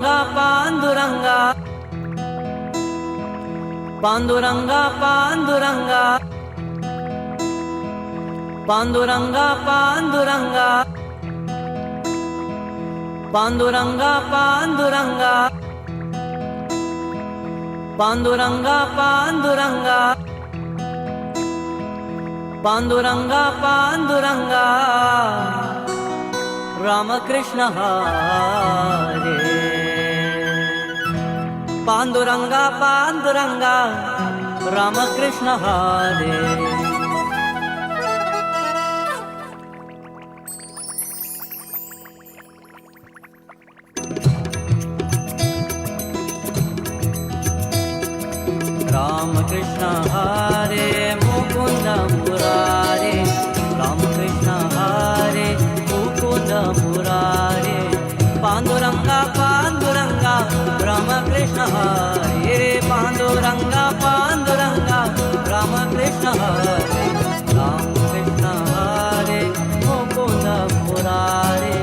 Panduranga, Panduranga, Panduranga, Panduranga, Panduranga, Panduranga, Panduranga, Panduranga, Panduranga, Panduranga, Panduranga, Ramakrishna Hare. Panduranga, Panduranga, Ramakrishna Hare. Ramakrishna Hare, Mukunda Murare, Ramakrishna Hare, Mukunda Murare, Panduranga, Panduranga, Ramakrishna Hare, Panduranga, Panduranga, Ramakrishna Hare, Ramakrishna Hare, Mukunda Murare,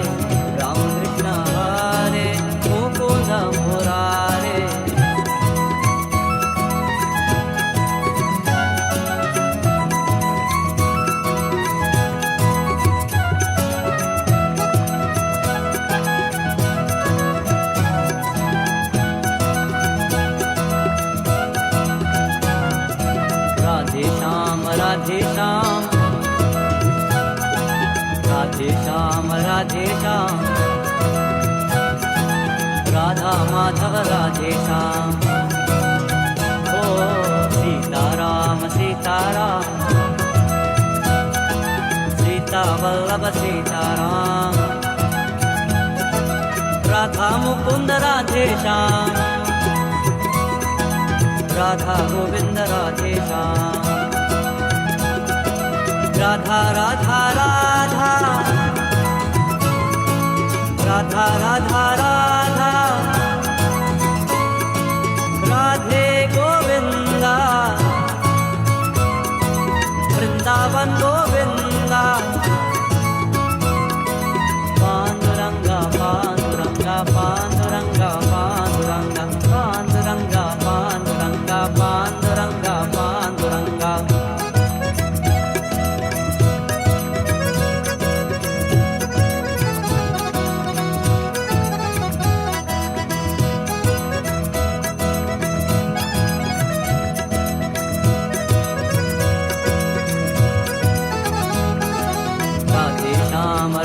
Ramakrishna Hare, Mukunda Murare. Radhe Shyam, Radhe Shyam, Radhe Shyam, Radha Madhava Radhe Shyam. Oh, Sita Ram, Sita Ram, Sita Vallabha Sita Ram, Radha Mukunda Radhe Shyam, Radha Govinda Radhe Shyam. Radha Radha Radha, Radha Radha Radha, Radhe Govinda, Vrindavan Govinda. Panduranga, Panduranga, Panduranga, Panduranga, Panduranga, Panduranga, Panduranga, Panduranga.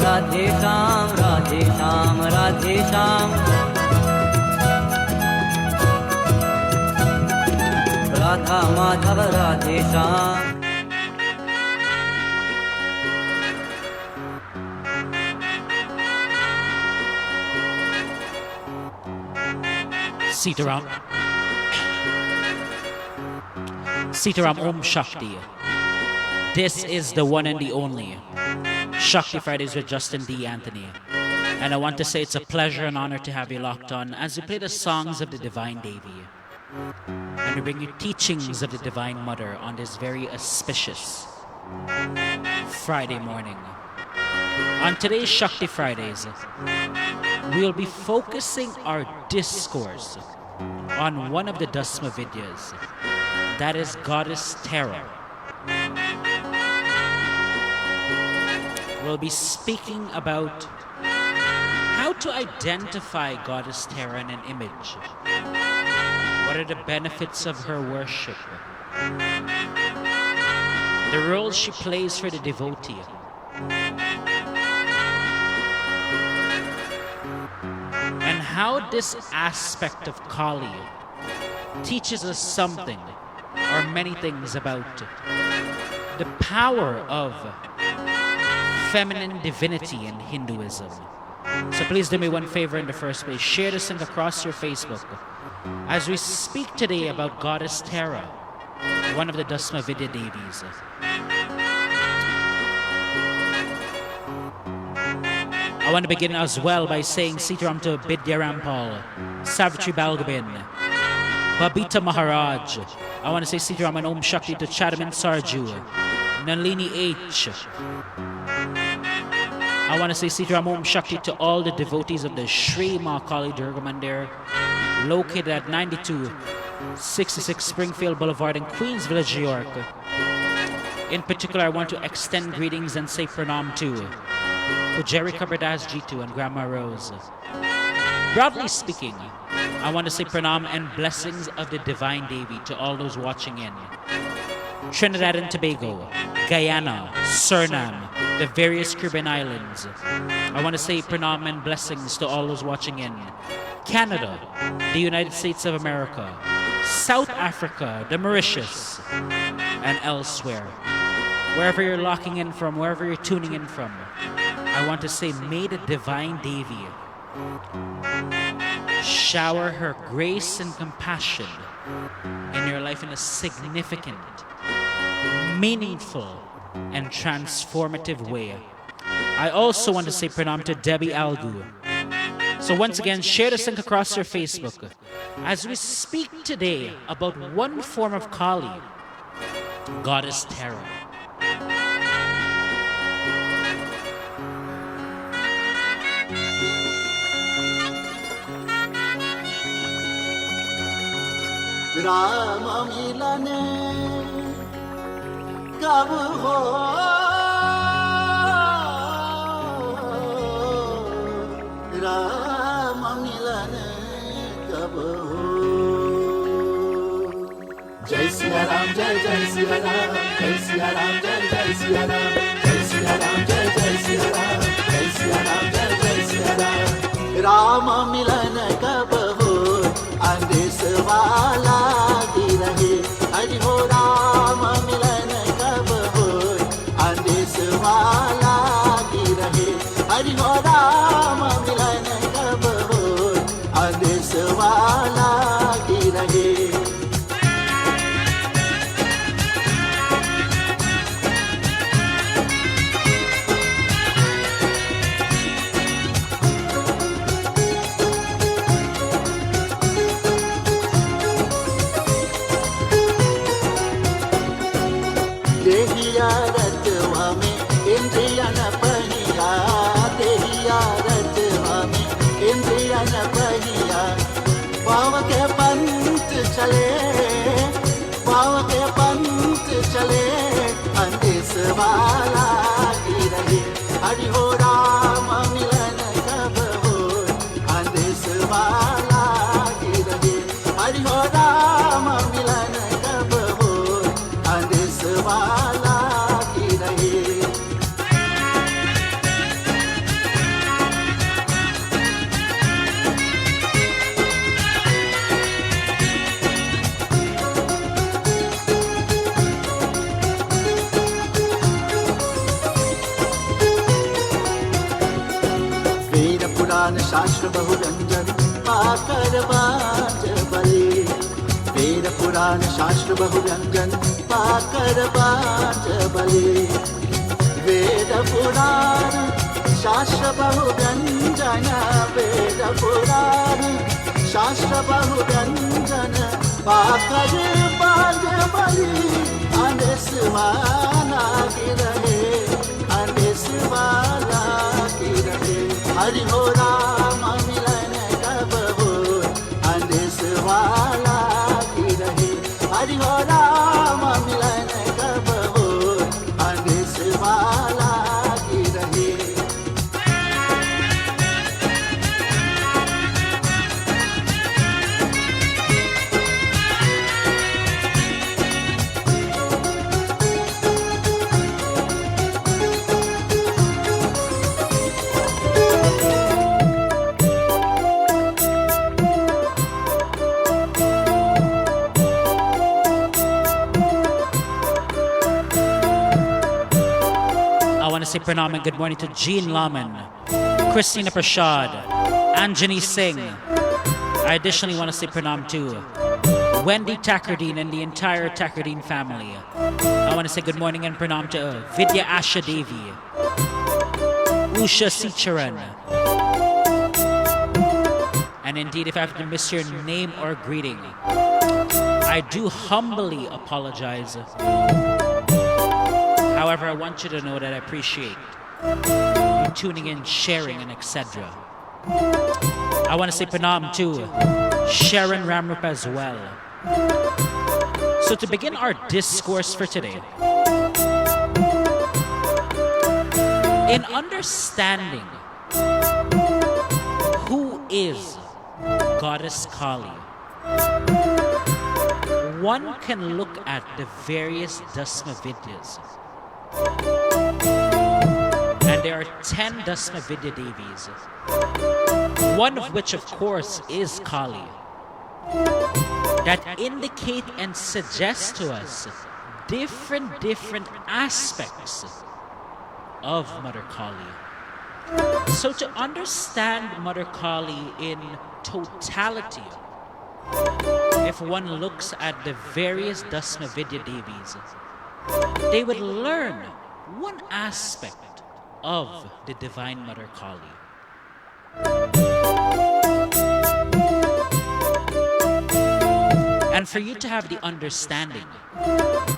Radhe Shyam, Radhe Shyam, Radhe Shyam, Radha Madhava Radhe Shyam. Sitaram. Sitaram Om Shakti. This is the one and the only Shakti Fridays with Justin D. Anthony. And I want to say it's a pleasure and honor to have you locked on as we play the songs of the Divine Devi. And we bring you teachings of the Divine Mother on this very auspicious Friday morning. On today's Shakti Fridays, we'll be focusing our discourse on one of the Dasma Vidyas, that is Goddess Tara. We'll be speaking about how to identify Goddess Tara in an image. What are the benefits of her worship? The role she plays for the devotee. And how this aspect of Kali teaches us something or many things about the power of feminine divinity in Hinduism. So please do me one favor in the first place. Share this link across your Facebook as we speak today about Goddess Tara, one of the Dasma Vidya Devis. I want to begin as well by saying Sitaram to Bidya Rampal, Savitri Balgobin, Babita Maharaj. I want to say Sitaram and Om Shakti to Chadaman Sarju, Nalini H. I want to say Sitaram Om Shakti to all the devotees of the Sri Mahakali Durga Mandir, located at 9266 Springfield Boulevard in Queens Village, New York. In particular, I want to extend greetings and say pranam to 𝐒𝐞𝐫𝐢𝐝𝐲𝐻 Jitu and Grandma Rose. Broadly speaking, I want to say pranam and blessings of the Divine Devi to all those watching in Trinidad and Tobago, Guyana, Suriname, the various Caribbean islands. I want to say pranam and blessings to all those watching in Canada, the United States of America, South Africa, the Mauritius, and elsewhere. Wherever you're locking in from, wherever you're tuning in from, I want to say, may the Divine Devi shower her grace and compassion in your life in a significant, meaningful, and transformative way. I also want to say pranam to Debbie Algu. So once again, share the link across your Facebook as we speak today about one form of Kali, Goddess Terror. Rama milane kab ho Rama milane kab ho Jai Siya Ram Jai Jai Siya Ram Jai Siya Ram Jai Jai Siya Ram Jai Siya Ram Jai Jai Siya Ram Jai Siya Ram Jai Jai Siya Ram Rama milane kab ho आदेश वाला की रहे हरि हो राम मिलन कब हो आदेश वाला की रहे हरि हो राम मिलन कब हो आदेश वाला की रहे चले अंदेश वाला की रहे हरि हो राम मिलन कब हो अंदेश वाला की रहे हरि हो राम मिलन कब हो अंदेश वाला की रहे शास्त्र बहुरंजन पाकर बाज बले वेद पुराण शास्त्र बहुरंजन पाकर बाज बले वेद पुराण शास्त्र बहुरंजन वेद पुराण शास्त्र बहुरंजन पाकर बाज बले अंदेश वाला की रहे अंदेश वाला की रहे हरि हो राम मिलन कब हो अंदेश वाला की रहे हरि हो राम मिलन कब हो अंदेश वाला की रहे Say pranam and good morning to Jean Laman, Christina Prashad, Anjani Singh. I additionally want to say pranam to Wendy Takardine and the entire Takardine family. I want to say good morning and pranam to Vidya Asha Devi, Usha Sicharan. And indeed, if I have to miss your name or greeting, I do humbly apologize. However, I want you to know that I appreciate you tuning in, sharing, and etc. I want to say pranam to Sharon Ramrup as well. So to begin our discourse for today, in understanding who is Goddess Kali, one can look at the various Dasma Vidyas. And there are 10 Dasma Vidya Devis, one of which of course is Kali, that indicate and suggest to us different aspects of Mother Kali. So to understand Mother Kali in totality, if one looks at the various Dasma Vidya Devis, they would learn one aspect of the Divine Mother Kali. And for you to have the understanding,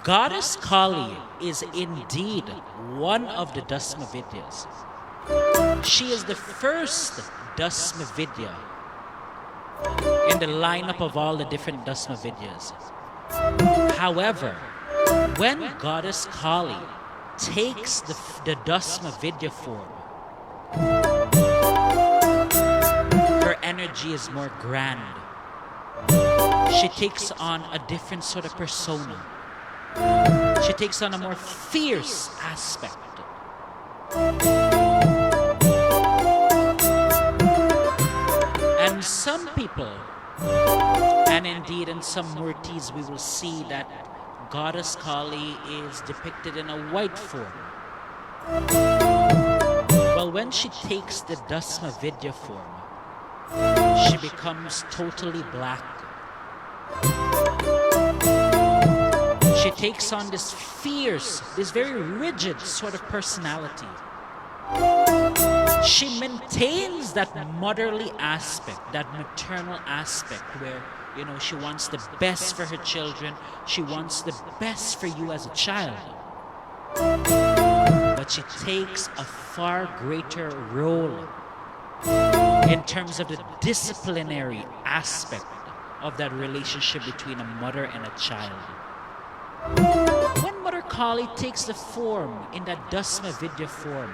Goddess Kali is indeed one of the Dasma Vidyas. She is the first Dasma Vidya in the lineup of all the different Dasma Vidyas. However, when Goddess Kali takes the Dasma Vidya form, her energy is more grand. She takes on a different sort of persona. She takes on a more fierce aspect. And some people, and indeed in some murtis, we will see that Goddess Kali is depicted in a white form. Well, when she takes the Dasma Vidya form, she becomes totally black. She takes on this fierce, this very rigid sort of personality. She maintains that motherly aspect, that maternal aspect where, you know, she wants the best for her children. She wants the best for you as a child. But she takes a far greater role in terms of the disciplinary aspect of that relationship between a mother and a child. When Mother Kali takes the form in that Dasma Vidya form,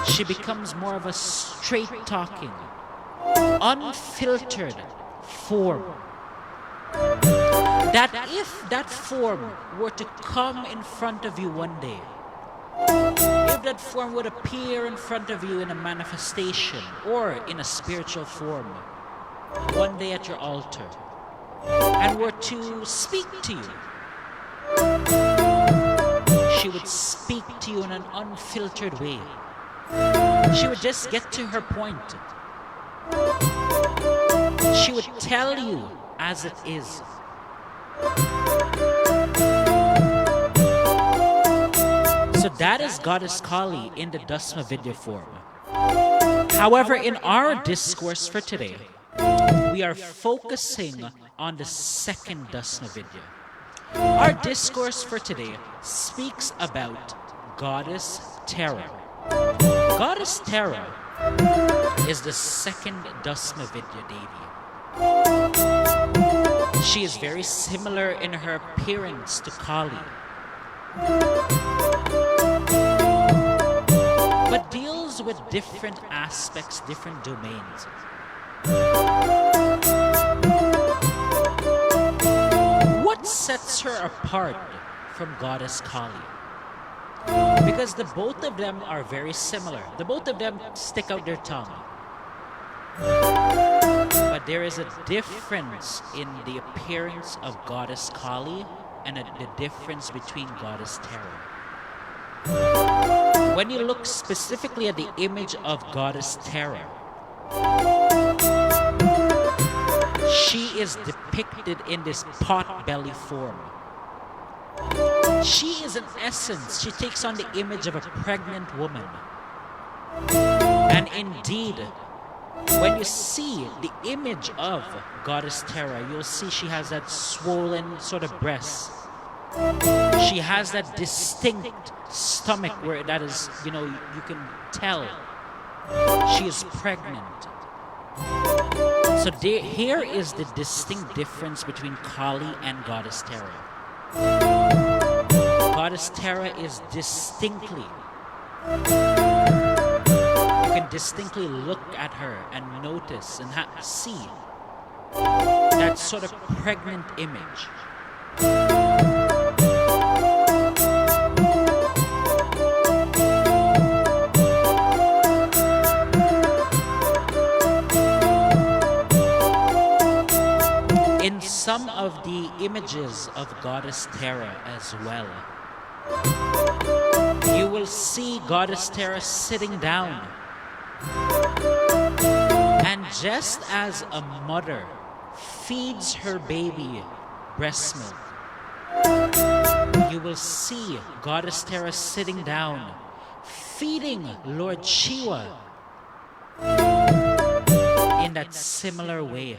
she becomes more of a straight-talking, unfiltered form. That if that form were to come in front of you one day, if that form would appear in front of you in a manifestation or in a spiritual form, one day at your altar, and were to speak to you, she would speak to you in an unfiltered way. She would just get to her point. She would tell you as it is. So that is Goddess Kali in the Dasma Vidya form. However, in our discourse for today, we are focusing on the second Dasma Vidya. Our discourse for today speaks about Goddess Tara. Goddess Tara is the second Dasma Vidya Devi. She is very similar in her appearance to Kali, but deals with different aspects, different domains. What sets her apart from Goddess Kali? Because the both of them are very similar. The both of them stick out their tongue. But there is a difference in the appearance of Goddess Kali and the difference between Goddess Tara. When you look specifically at the image of Goddess Tara, she is depicted in this pot-belly form. She is in essence, she takes on the image of a pregnant woman. And indeed, when you see the image of Goddess Tara, you'll see she has that swollen sort of breast. She has that distinct stomach where that is, you can tell she is pregnant. So here is the distinct difference between Kali and Goddess Tara. Goddess Tara is distinctly, you can distinctly look at her and notice and see that sort of pregnant image. In some of the images of Goddess Tara as well, you will see Goddess Tara sitting down. And just as a mother feeds her baby breast milk, you will see Goddess Tara sitting down, feeding Lord Shiva in that similar way.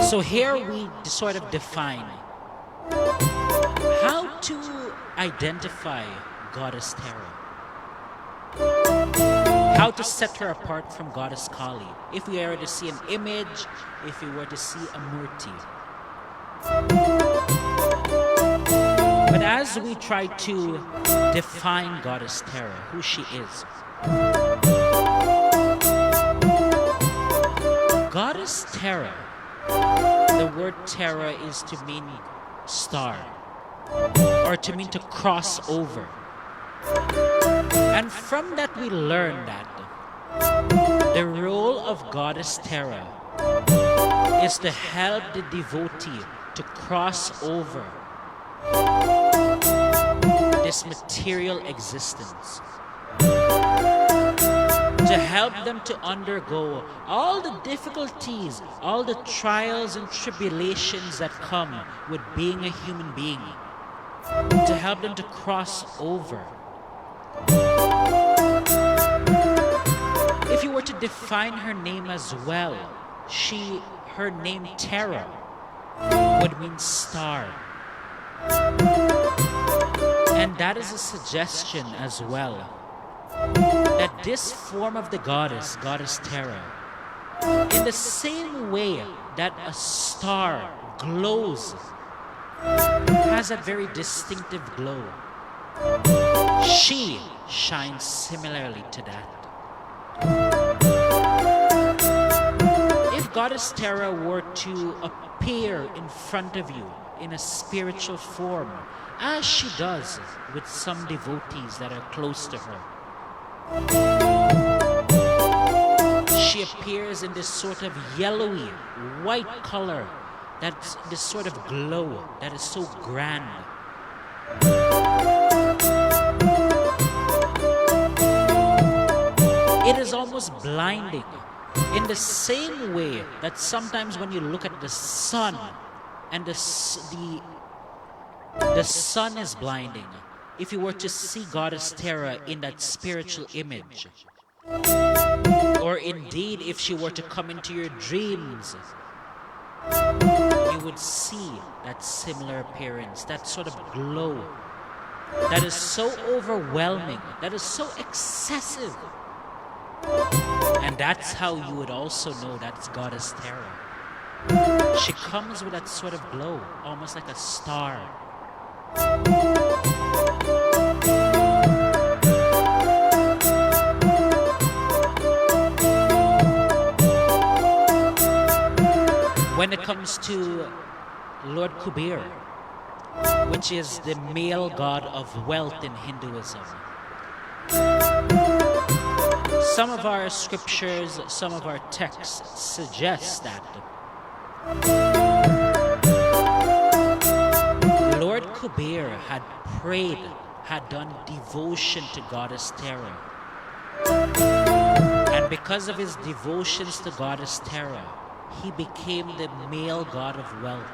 So here we sort of define how to identify Goddess Tara, how to set her apart from Goddess Kali. If we were to see an image, if we were to see a murti. But as we try to define Goddess Tara, who she is, Goddess Tara, the word Tara is to mean star, or to mean to cross over. And from that we learn that the role of Goddess Tara is to help the devotee to cross over this material existence, to help them to undergo all the difficulties, all the trials and tribulations that come with being a human being, to help them to cross over. If you were to define her name as well, her name Tara would mean star. And that is a suggestion as well, that this form of the goddess, Goddess Tara, in the same way that a star glows, has a very distinctive glow, she shines similarly to that. If Goddess Tara were to appear in front of you in a spiritual form, as she does with some devotees that are close to her, she appears in this sort of yellowy, white color, that's this sort of glow that is so grand. It is almost blinding, in the same way that sometimes when you look at the sun, and the sun is blinding. If you were to see Goddess Tara in that spiritual image, or indeed if she were to come into your dreams, you would see that similar appearance, that sort of glow, that is so overwhelming, that is so excessive. And that's how you would also know that it's Goddess Tara. She comes with that sort of glow, almost like a star. When it comes to Lord Kubir, which is the male god of wealth in Hinduism, some of our scriptures, some of our texts suggest that Lord Kubir had prayed, had done devotion to Goddess Tara. And because of his devotions to Goddess Tara, he became the male god of wealth.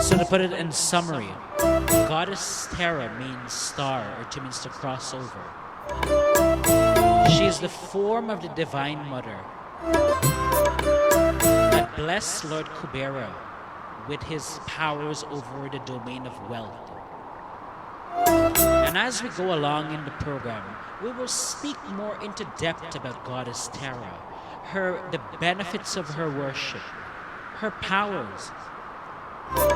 So to put it in summary, Goddess Tara means star, or to means to cross over. She is the form of the Divine Mother that blessed Lord 𝐒𝐫𝐢 with his powers over the domain of wealth. And as we go along in the program, we will speak more into depth about Goddess Tara, the benefits of her worship, her powers,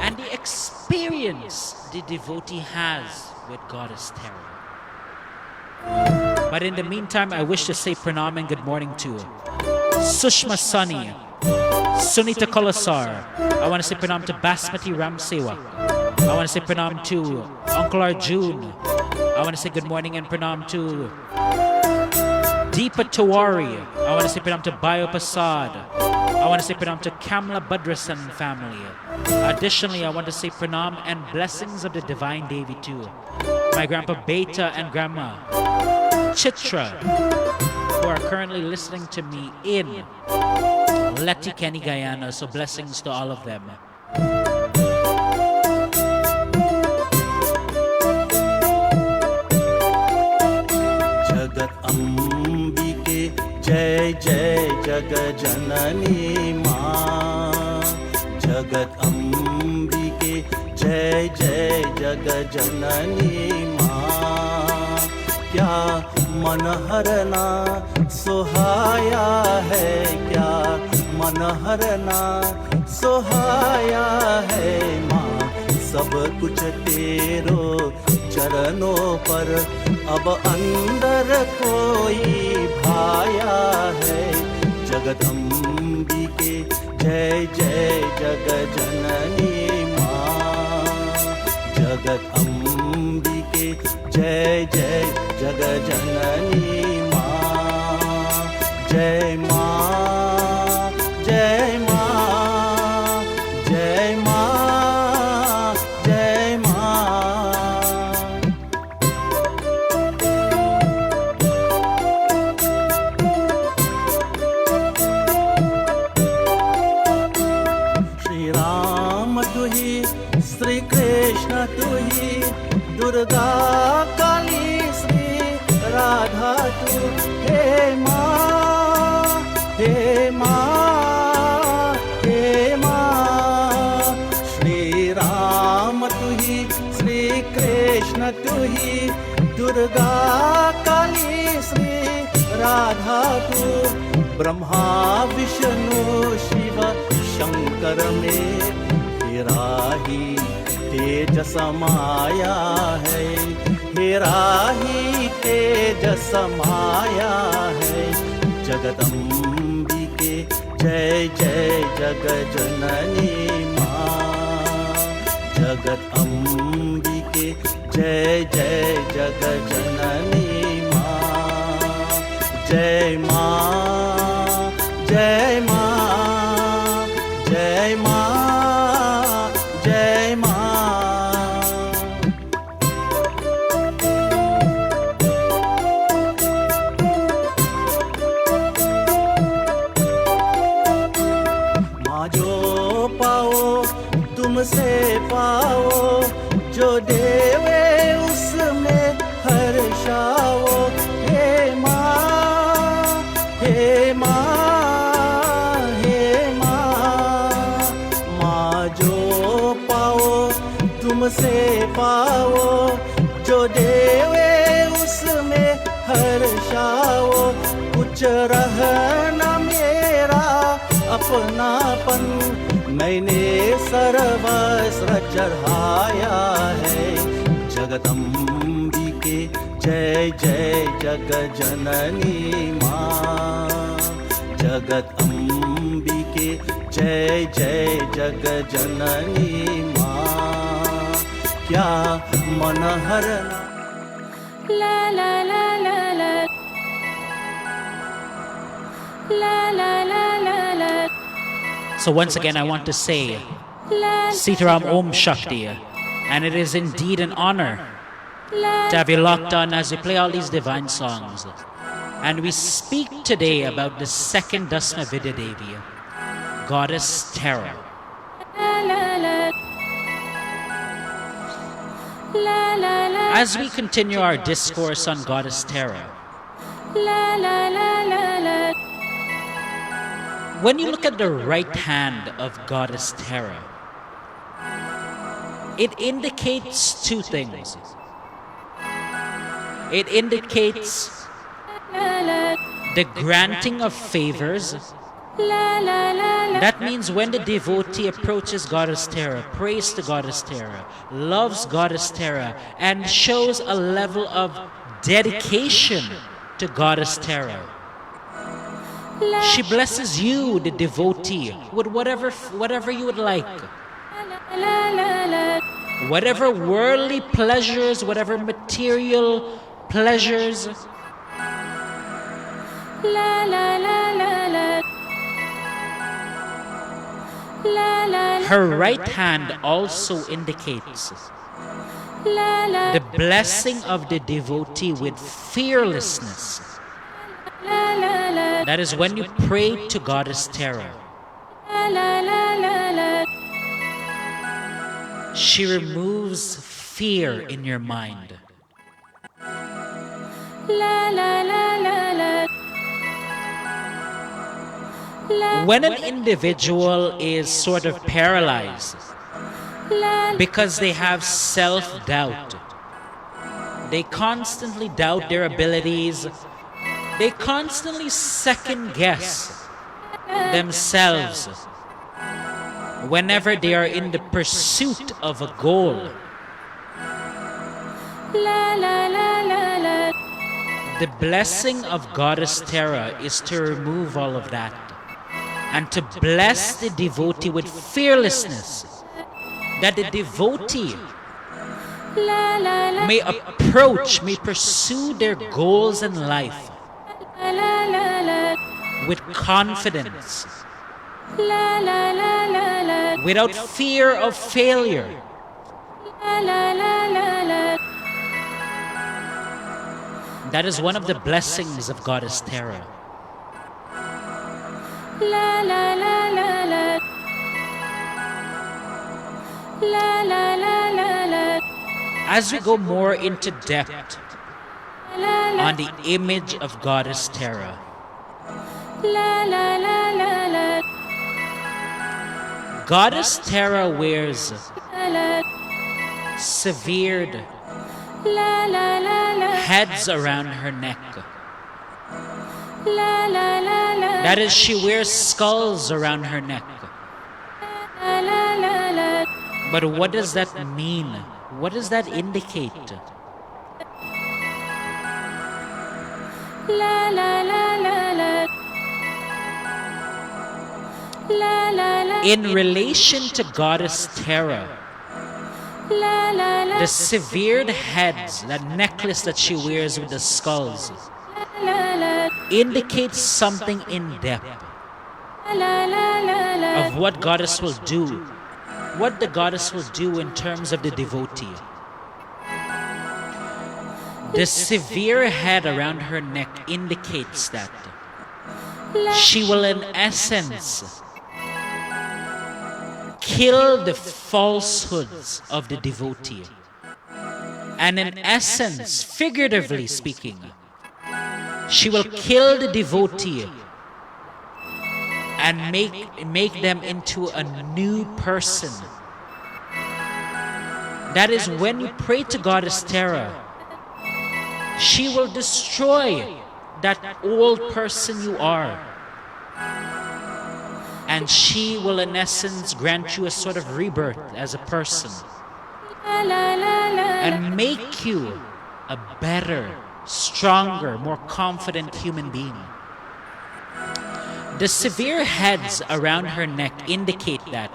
and the experience the devotee has with Goddess Tara. But in the meantime, I wish to say pranam and good morning to Sushma Sunny, Sunita Kolasar. I want to say pranam to Basmati Ramsewa. I want to say pranam to Uncle Arjun. I want to say good morning and pranam to Deepa Tawari. I want to say pranam to Bayo Pasad. I want to say pranam to Kamla Badrasan family. Additionally, I want to say pranam and blessings of the Divine Devi too. My grandpa Beta and grandma Chitra, who are currently listening to me in Leti, Kenny, Guyana. So blessings to all of them. जगत अम्बिके जय जय जग जननी माँ। जगत अम्बिके जय जय जग जननी माँ। क्या मन हरना सुहाया है, क्या मन हरना सुहाया है माँ। सब कुछ तेरो चरणों पर अब अंदर कोई भाया है। जगदम्बिके जय जय जग जननी माँ। जगत अम्बिके जय जय जग जननी माँ। जय माँ जय माँ जय माँ जय माँ। श्री राम तू ही, श्री कृष्ण तू ही, दुर्गा काली श्री राधा तू। हे माँ हे माँ हे माँ। श्री राम तू ही, श्री कृष्ण तू ही, दुर्गा काली श्री राधा तू। ब्रह्मा विष्णु शिव शंकर में तेरा ही तेज समाया है। तेरा ही तेज समाया है। जगदम्बिके जय जय जग जननी माँ। जगत अम्बिके जय जय जग जननी माँ। जय माँ जय माँ जय माँ जय माँ। माँ जो पाओ तुमसे पाओ, जो देवे उसमें हर्षाओ। हे माँ हे माँ हे माँ। माँ जो पाओ तुमसे पाओ, जो देवे उसमें हर्षाओ। कुछ रहना मेरा अपनापन, मैंने सर्वस्व चढ़ाया है। जगदम्बिके जय जय जग जननी माँ। जगत अम्बिके जय जय जग जननी माँ। क्या मन हरना ला ला ला ला ला ला ला ला ला ला। So once again, I want to say Sitaram Om Shakti, and it is indeed an honor to have you locked on as we play all these divine songs. And we speak today about the second Dasma Vidya Devi, Goddess Tara. As we continue our discourse on Goddess Tara, When you look at the right hand of Goddess Tara, it indicates two things. It indicates the granting of favors. That means when the devotee approaches Goddess Tara, prays to Goddess Tara, loves Goddess Tara, and shows a level of dedication to Goddess Tara, she blesses you, the devotee, with whatever you would like. Whatever worldly pleasures, whatever material pleasures. Her right hand also indicates the blessing of the devotee with fearlessness. That is when you pray to Goddess Tara. She removes fear in your mind. When an individual is sort of paralyzed because they have self-doubt, they constantly doubt their abilities, they constantly second-guess themselves whenever they are in the pursuit of a goal. The blessing of Goddess Tara is to remove all of that and to bless the devotee with fearlessness, that the devotee may pursue their goals in life with confidence, without fear of failure. That is one of the blessings of Goddess Tara. As we go more into depth on the image of Goddess Tara, Goddess Tara wears severed heads around her neck. That is, she wears skulls around her neck. But what does that mean? What does that indicate? In relation to Goddess Tara, the severed heads, that necklace that she wears with the skulls, indicates something in depth of what Goddess will do, what the Goddess will do in terms of the devotee. The severe head around her neck indicates that she will, in essence, kill the falsehoods of the devotee. And in essence, figuratively speaking, she will kill the devotee and make them into a new person. That is, when you pray to Goddess Tara, she will destroy that old person you are. And she will, in essence, grant you a sort of rebirth as a person and make you a better, stronger, more confident human being. The severe heads around her neck indicate that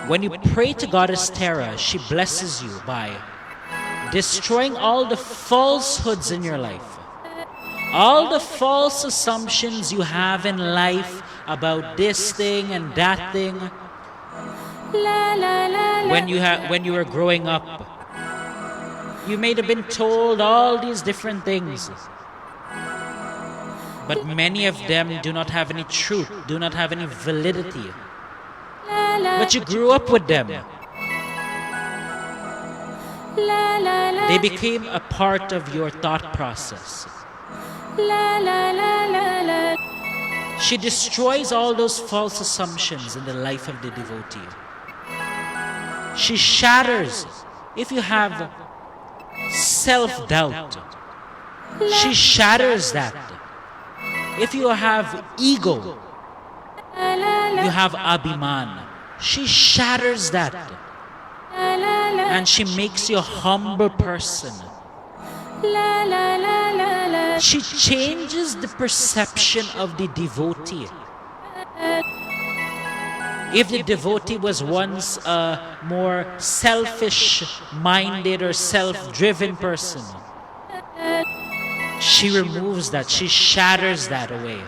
when you pray to Goddess Tara, she blesses you by destroying all the falsehoods in your life, all the false assumptions you have in life about this thing and that thing. When you were growing up, you may have been told all these different things, but many of them do not have any truth, do not have any validity. But you grew up with them. They became a part of your thought process. She destroys all those false assumptions in the life of the devotee. She shatters if you have self-doubt. She shatters that. If you have ego, you have abhiman. She shatters that. And she makes you a humble person. She changes the perception of the devotee. If the devotee was once a more selfish-minded or self-driven person, she removes that. She shatters that away.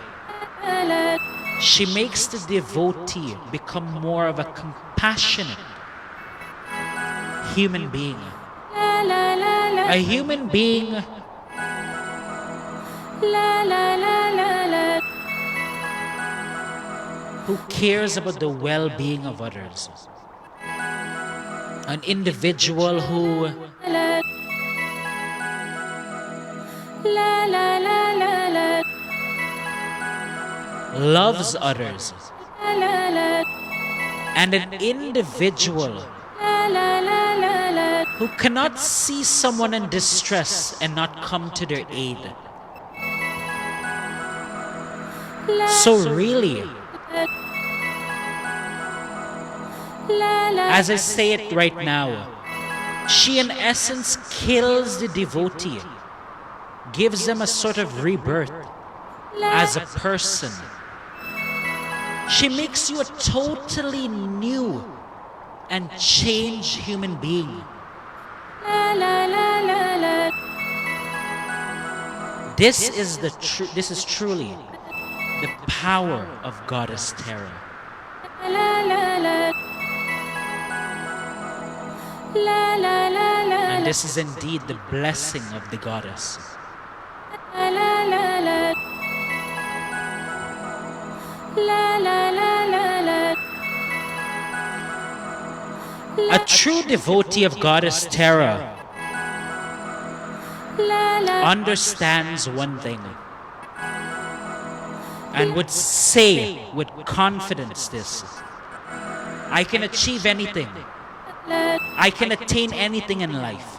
She makes the devotee become more of a compassionate human being. A human being who cares about the well-being of others. An individual who loves others. And an individual who cannot see someone in distress and not come to their aid. So really, as I say it right now, she in essence kills the devotee, gives them a sort of rebirth as a person. She makes you a totally new and changed human being. This is truly the power of Goddess Tara. And this is indeed the blessing of the goddess. A true devotee of Goddess Tara understands one thing and would say with confidence this: I can achieve anything. I can attain anything in life.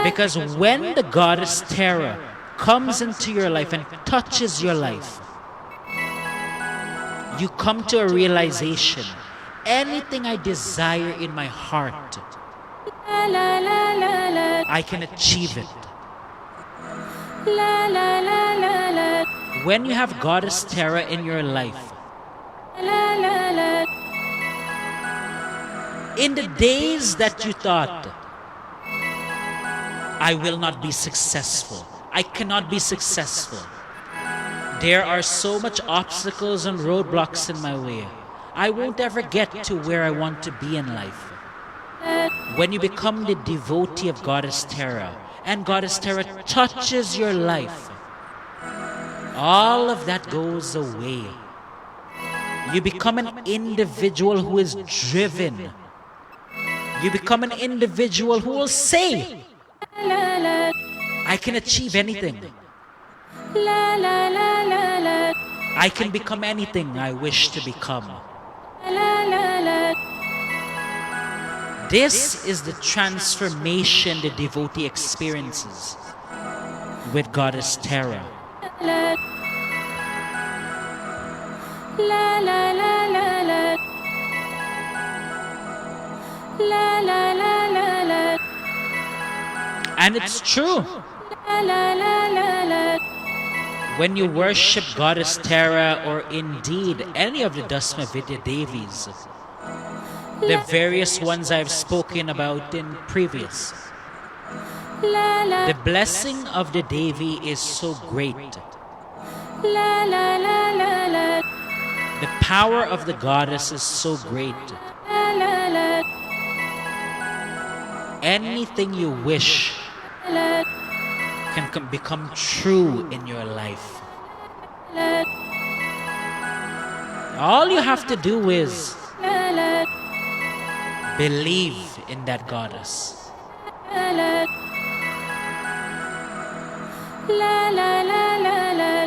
Because when the Goddess Tara comes into your life and touches your life, you come to a realization: anything I desire in my heart, I can achieve it. When you have Goddess Tara in your life, in the days that you thought, I will not be successful, I cannot be successful, there are so much obstacles and roadblocks in my way, I won't ever get to where I want to be in life. When you become the devotee of Goddess Tara, and Goddess Tara touches your life, all of that goes away. You become an individual who is driven. You become an individual who will say, I can achieve anything. I can become anything I wish to become. This is the transformation the devotee experiences with Goddess Tara. And it's true. When you worship Goddess Tara, or indeed any of the Dasma Vidya Devis, the various ones I've spoken about in previous, the blessing of the Devi is so great. The power of the goddess is so great. Anything you wish can become true in your life. All you have to do is believe in that goddess. la la la la la,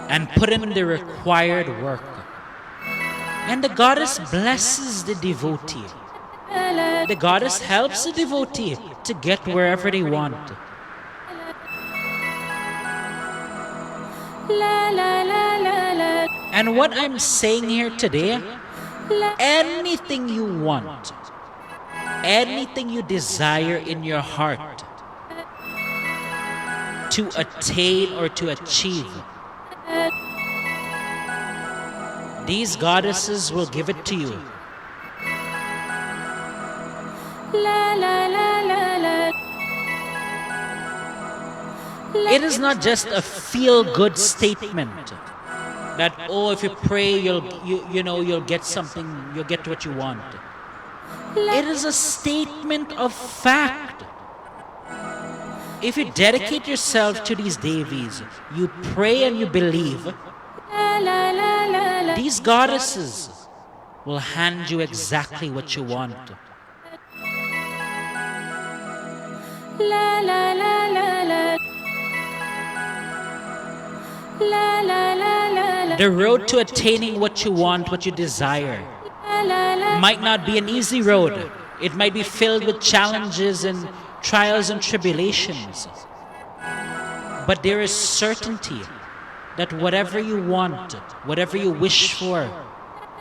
and put in the required work. And the goddess blesses the devotee. The goddess helps the devotee to get wherever they want. la la la la la, And what I'm saying here today, anything you want, anything you desire in your heart to attain or to achieve, these goddesses will give it to you. la la la la la. It is not just a feel-good statement that, oh, if you pray, you'll get something, you'll get what you want. It is a statement of fact. If you dedicate yourself to these devis, you pray and you believe, these goddesses will hand you exactly what you want. La la la la la, la la la la la, The road to attaining what you want, what you desire, la la, might not be an easy road. It might be filled with challenges and trials and tribulations. But there is certainty that whatever you want, whatever you wish for,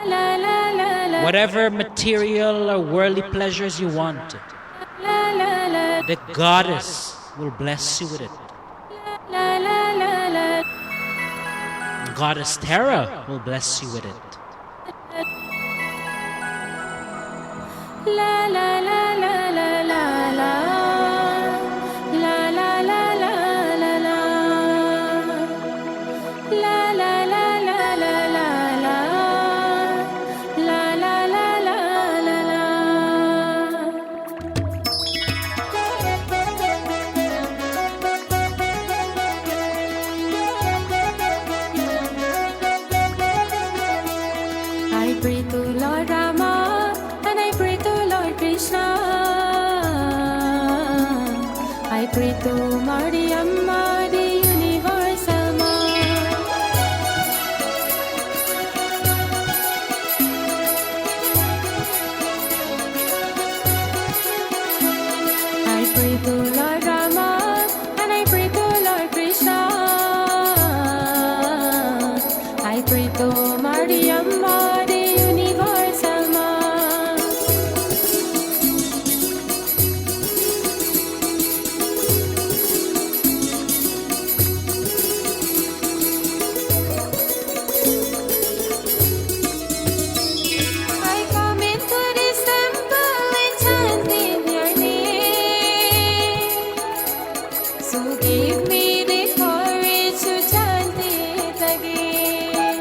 la la la la, whatever material or worldly pleasures you want, la la la, the goddess will bless you with it. la la la la, Goddess Tara will bless you with it. la la la la la la la, la la la la la la, la la la la la la la, la la la la la la. I pray to Lord Rama and I pray to Lord Krishna. I pray to Mariamma, the universal mom. I pray to Lord Rama and I pray to Lord Krishna. I pray to Mariamma, the universal mom. I come into this temple and chanting your name. So give me the courage to chant it again.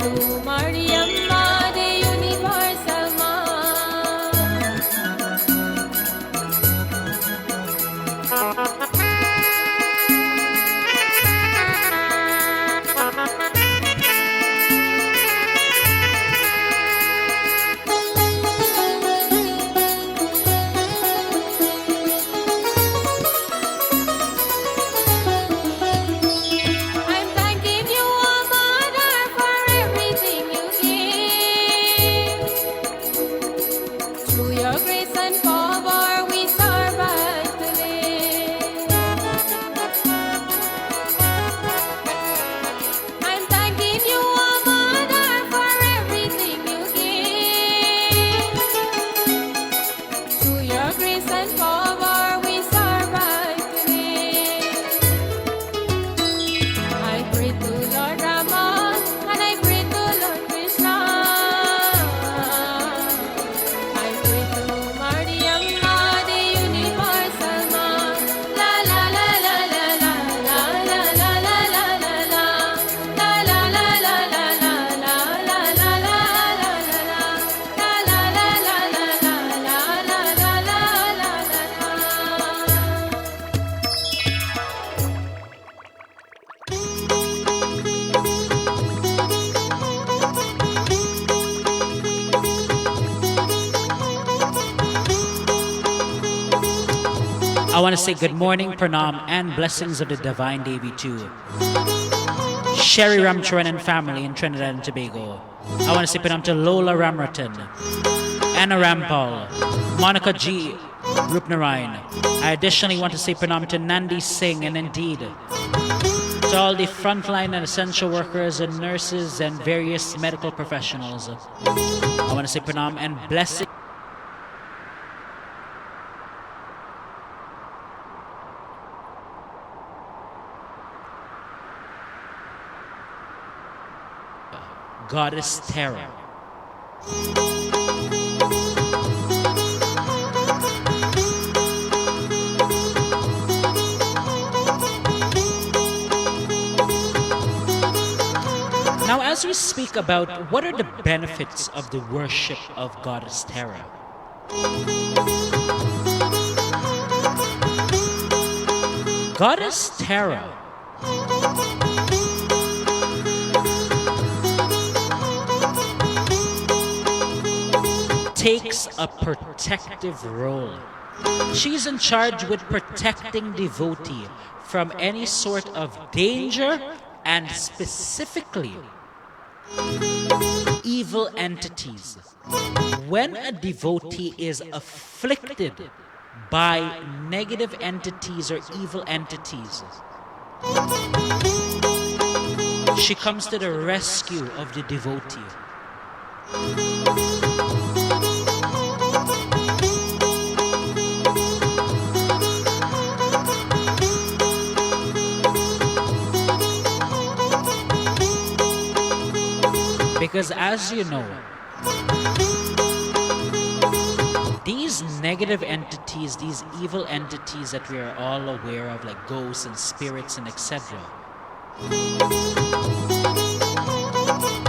to Mariamma, the universal I'm thanking you, O Mother, for everything you give. Through your grace and power, we survive today. I'm thanking you, O Mother, for everything you give. Through your grace and power, we survive today. I pray to Lord Rama and I pray to Lord Krishna. I pray to Mariamma, the universal Ma. La la la la la la la la la la la la la. La la la la la la la la la la la la. La la la la la la la la la la la. I want to say good morning, pranam, and blessings of the Divine Devi to Sherry Ramcharan and family in Trinidad and Tobago. I want to say pranam to Lola Ramratan, Anna Rampal, Monica G. Rupnarayan. I additionally want to say pranam to Nandi Singh, and indeed to all the frontline and essential workers and nurses and various medical professionals. I want to say pranam and blessing. Goddess Terra. Now, as we speak about what are the benefits of the worship of Goddess Terra, Goddess Terra takes a protective role. She's in charge with protecting devotee from any sort of danger and specifically evil entities. When a devotee is afflicted by negative entities or evil entities, she comes to the rescue of the devotee. Because as you know, these negative entities, these evil entities that we are all aware of, like ghosts and spirits and etc.,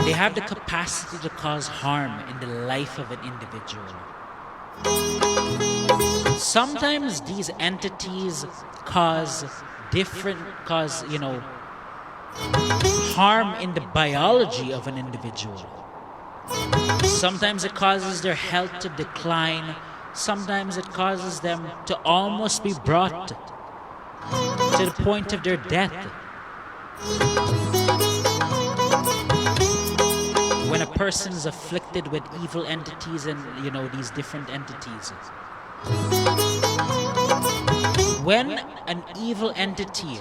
they have the capacity to cause harm in the life of an individual. Sometimes these entities cause harm in the biology of an individual. Sometimes it causes their health to decline. Sometimes it causes them to almost be brought to the point of their death. When a person is afflicted with evil entities and these different entities, when an evil entity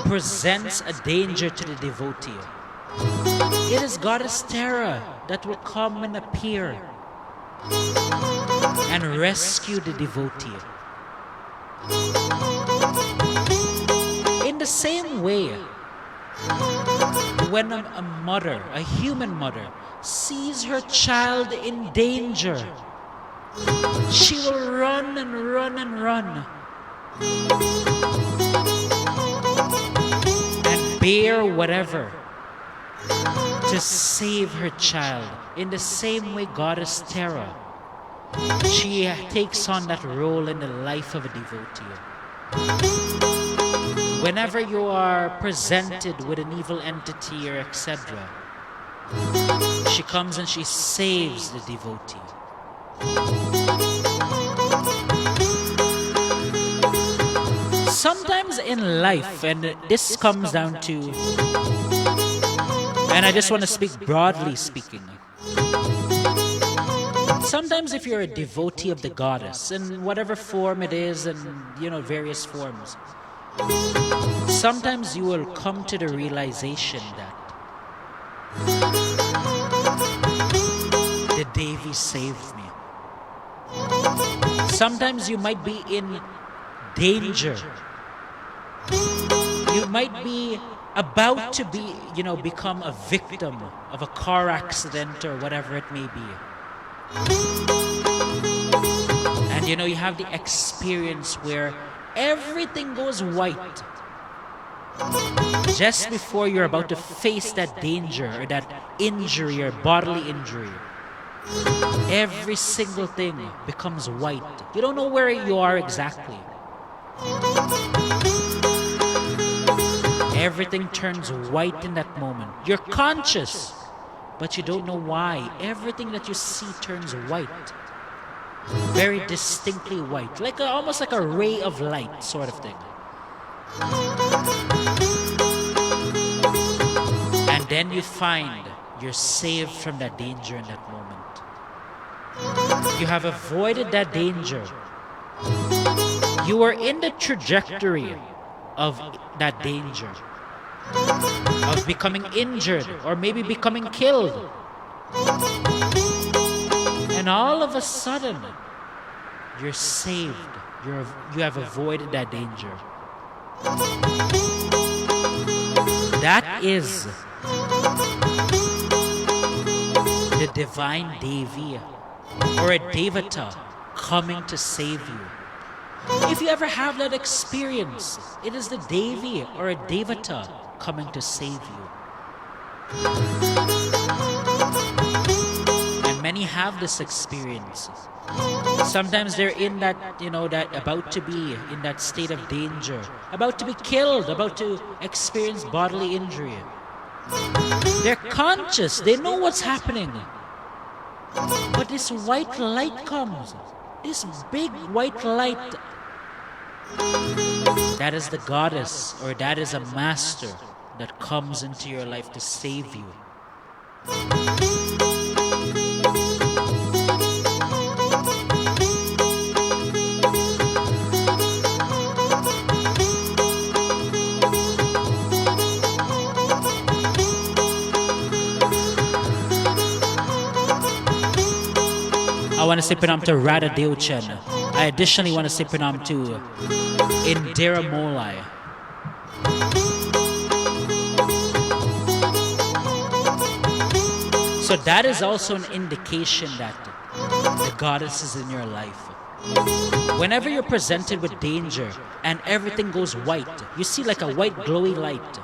presents a danger to the devotee, it is Goddess Terra that will come and appear and rescue the devotee. In the same way, when a mother, a human mother, sees her child in danger, she will run and run and run and bear whatever to save her child. In the same way, Goddess Terra, she takes on that role in the life of a devotee. Whenever you are presented with an evil entity or etc., she comes and she saves the devotee. Sometimes in life, and this comes down to, and I just want to speak broadly speaking, sometimes if you're a devotee of the goddess, in whatever form it is, and various forms, sometimes you will come to the realization that the Devi saved me. Sometimes you might be in danger. You might be about to be, become a victim of a car accident or whatever it may be. And you have the experience where everything goes white just before you're about to face that danger or that injury or bodily injury. Every single thing becomes white. You don't know where you are exactly. Everything turns white in that moment. You're conscious, but you don't know why. Everything that you see turns white. Very distinctly white. Almost like a ray of light sort of thing. And then you find you're saved from that danger in that moment. You have avoided that danger. You are in the trajectory of that danger, of becoming injured or maybe becoming killed. And all of a sudden, you're saved. You have avoided that danger. That is the divine Devi or a Devata coming to save you. If you ever have that experience, it is the Devi or a Devata coming to save you. And many have this experience. Sometimes they're in that, that about to be in that state of danger, about to be killed, about to experience bodily injury. They're conscious, they know what's happening. But this white light comes, this big white light. That is the goddess, or that is a master that comes into your life to save you. I want to say pranam to Radha Deuchen. I additionally want to say pranam to Indira Molai. So that is also an indication that the goddess is in your life. Whenever you're presented with danger and everything goes white, you see like a white glowy light.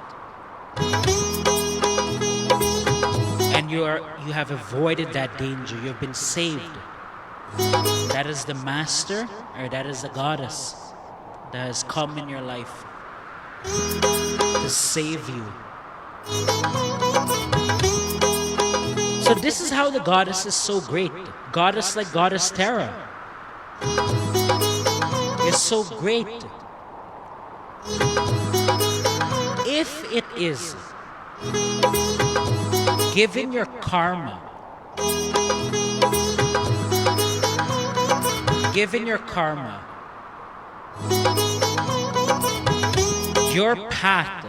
And you have avoided that danger. You've been saved. That is the master, or that is the goddess that has come in your life to save you. So this is how the goddess is so great. Goddess like Goddess Terra is so great. If it is given your karma, your path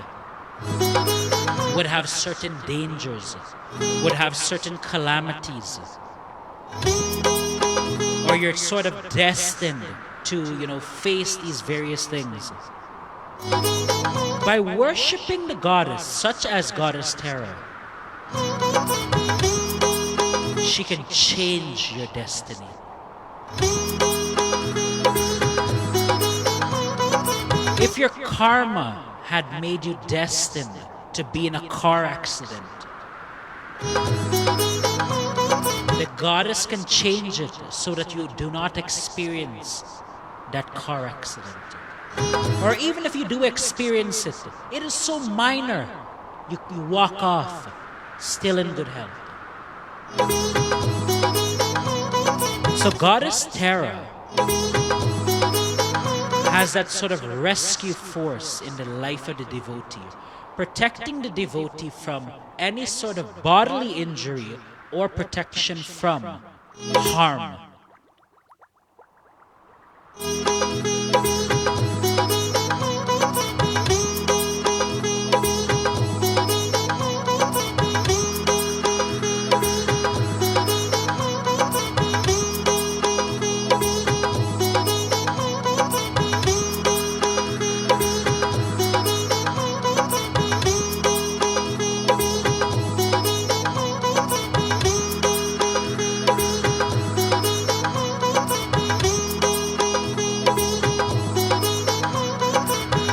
would have certain dangers, would have certain calamities, or you're sort of destined to, face these various things. By worshipping the goddess, such as Goddess Terra, she can change your destiny. If your karma had made you destined to be in a car accident, goddess can change it so that you do not experience that car accident. Or even if you do experience it, it is so minor, you walk off still in good health. So Goddess Tara has that sort of rescue force in the life of the devotee, protecting the devotee from any sort of bodily injury or protection from harm.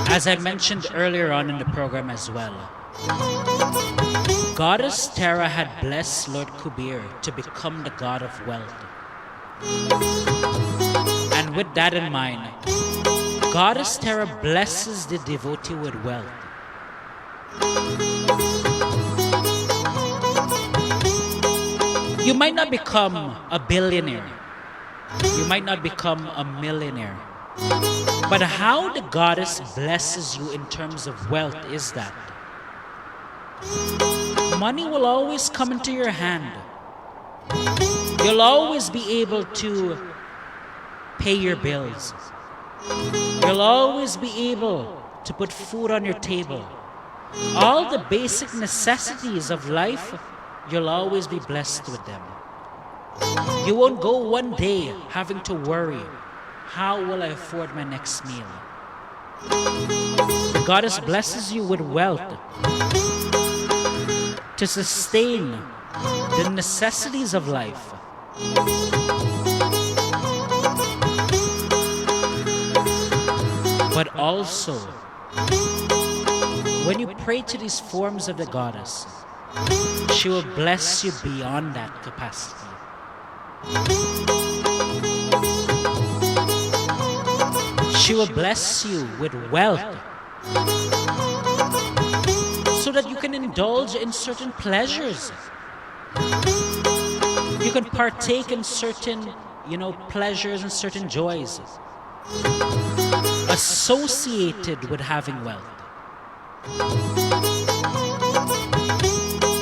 As I mentioned earlier on in the program as well, Goddess Tara had blessed Lord Kubir to become the god of wealth. And with that in mind, Goddess Tara blesses the devotee with wealth. You might not become a billionaire. You might not become a millionaire. But how the goddess blesses you in terms of wealth is that money will always come into your hand. You'll always be able to pay your bills. You'll always be able to put food on your table. All the basic necessities of life, you'll always be blessed with them. You won't go one day having to worry, how will I afford my next meal? The goddess blesses you with wealth to sustain the necessities of life. But also, when you pray to these forms of the goddess, she will bless you beyond that capacity. She will bless you with wealth so that you can indulge in certain pleasures. You can partake in certain, pleasures and certain joys associated with having wealth.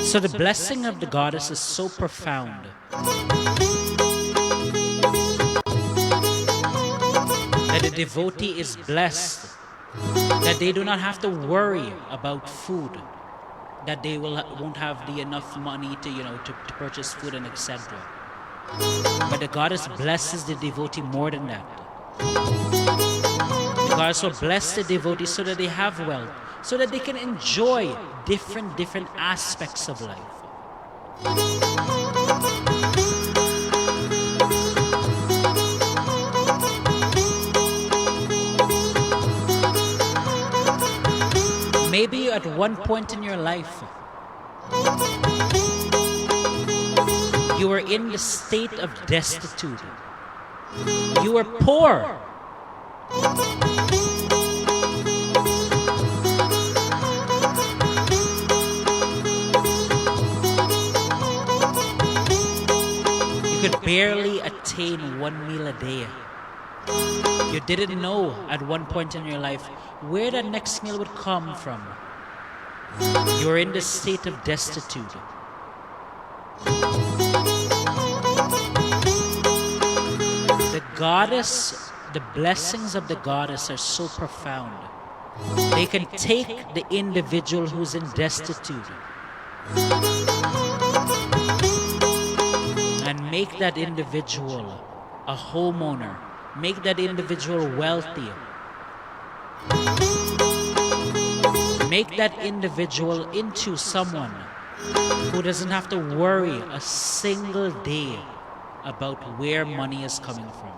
So the blessing of the goddess is so profound that the devotee is blessed, that they do not have to worry about food, that they won't have enough money to purchase food and etc. But the goddess blesses the devotee more than that. The goddess will bless the devotee so that they have wealth, so that they can enjoy different aspects of life. Maybe at one point in your life, you were in the state of destitute. You were poor. You could barely attain 1 meal a day. You didn't know at one point in your life where that next meal would come from. You were in the state of destitute. The goddess, the blessings of the goddess are so profound. They can take the individual who's in destitute and make that individual a homeowner, make that individual wealthy, make that individual into someone who doesn't have to worry a single day about where money is coming from.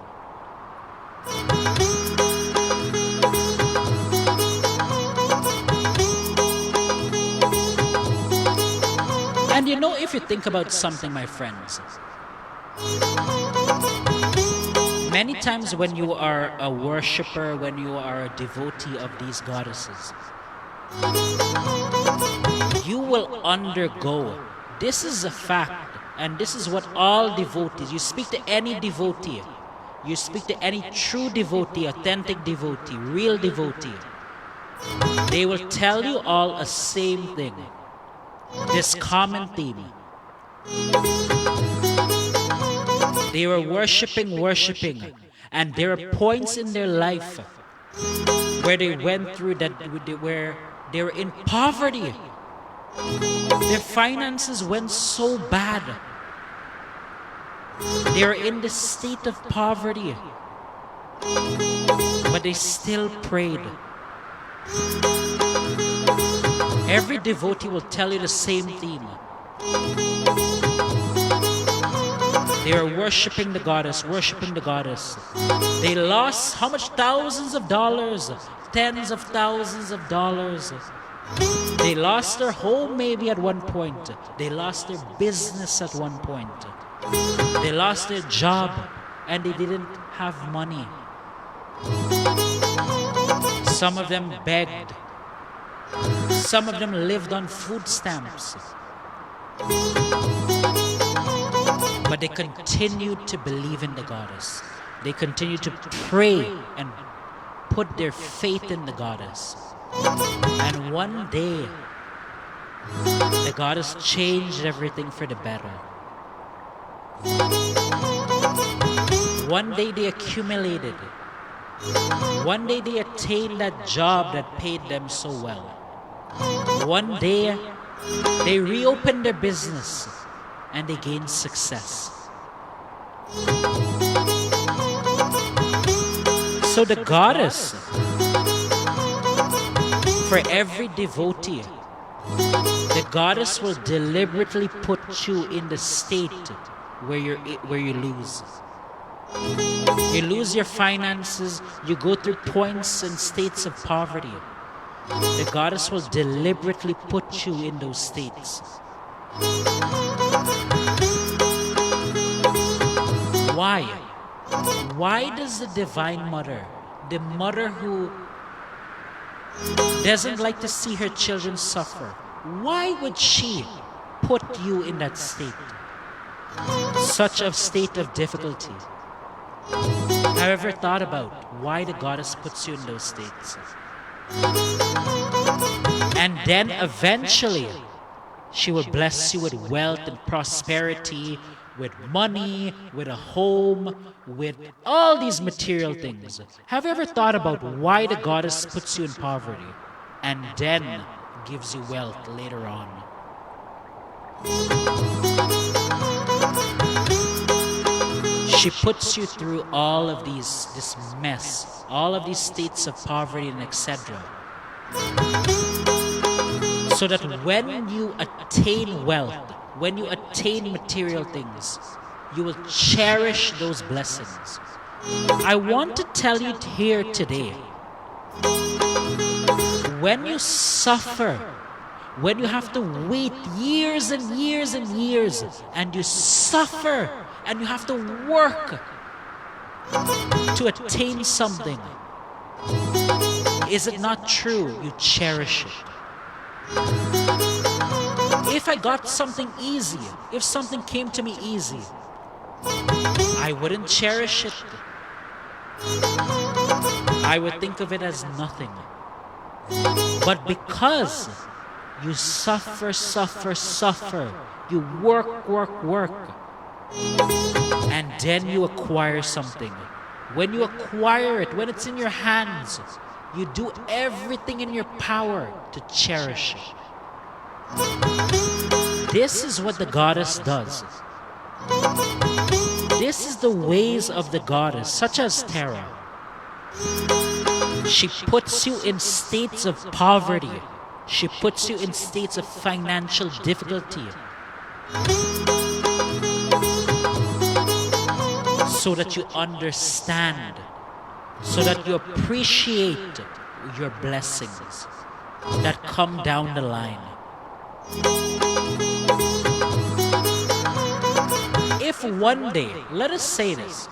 And if you think about something, my friends, Many times when you are a worshipper, when you are a devotee of these goddesses, you will undergo. This is a fact, and this is what all devotees, you speak to any devotee, you speak to any true devotee, authentic devotee, real devotee, they will tell you all a same thing, this common theme. They were worshiping, and there are points in their life where they went through that, where they were in poverty. Their finances went so bad. They were in the state of poverty, but they still prayed. Every devotee will tell you the same theme. They were worshiping the goddess, They lost how much? Thousands of dollars, tens of thousands of dollars. They lost their home maybe at one point. They lost their business at one point. They lost their job and they didn't have money. Some of them begged. Some of them lived on food stamps. But they continued to believe in the goddess. They continued to pray and put their faith in the goddess. And one day, the goddess changed everything for the better. One day they accumulated. One day they attained that job that paid them so well. One day they reopened their business and they gained success. So the goddess, for every devotee, the goddess will deliberately put you in the state where you lose. You lose your finances, you go through points and states of poverty. The goddess will deliberately put you in those states. Why? Why does the Divine Mother, the mother who doesn't like to see her children suffer, why would she put you in that state? Such a state of difficulty. Have you ever thought about why the goddess puts you in those states? And then eventually, she will bless you with wealth and prosperity, with money, with a home, with all these material things. Have you ever thought about why the goddess puts you in poverty and then gives you wealth later on? She puts you through all of this mess, all of these states of poverty and etc. So that when you attain wealth, when you attain material things, you will cherish those blessings. I want to tell you here today, when you suffer, when you have to wait years and years and years, and you suffer, and you have to work to attain something, is it not true you cherish it? If I got something easy, if something came to me easy, I wouldn't cherish it. I would think of it as nothing. But because you suffer, you work, and then you acquire something. When you acquire it, when it's in your hands, you do everything in your power to cherish it. This is what the goddess does. This is the ways of the goddess, such as Tara. She puts you in states of poverty. She puts you in states of financial difficulty, so that you understand, so that you appreciate your blessings that come down the line. If one day, let us say this,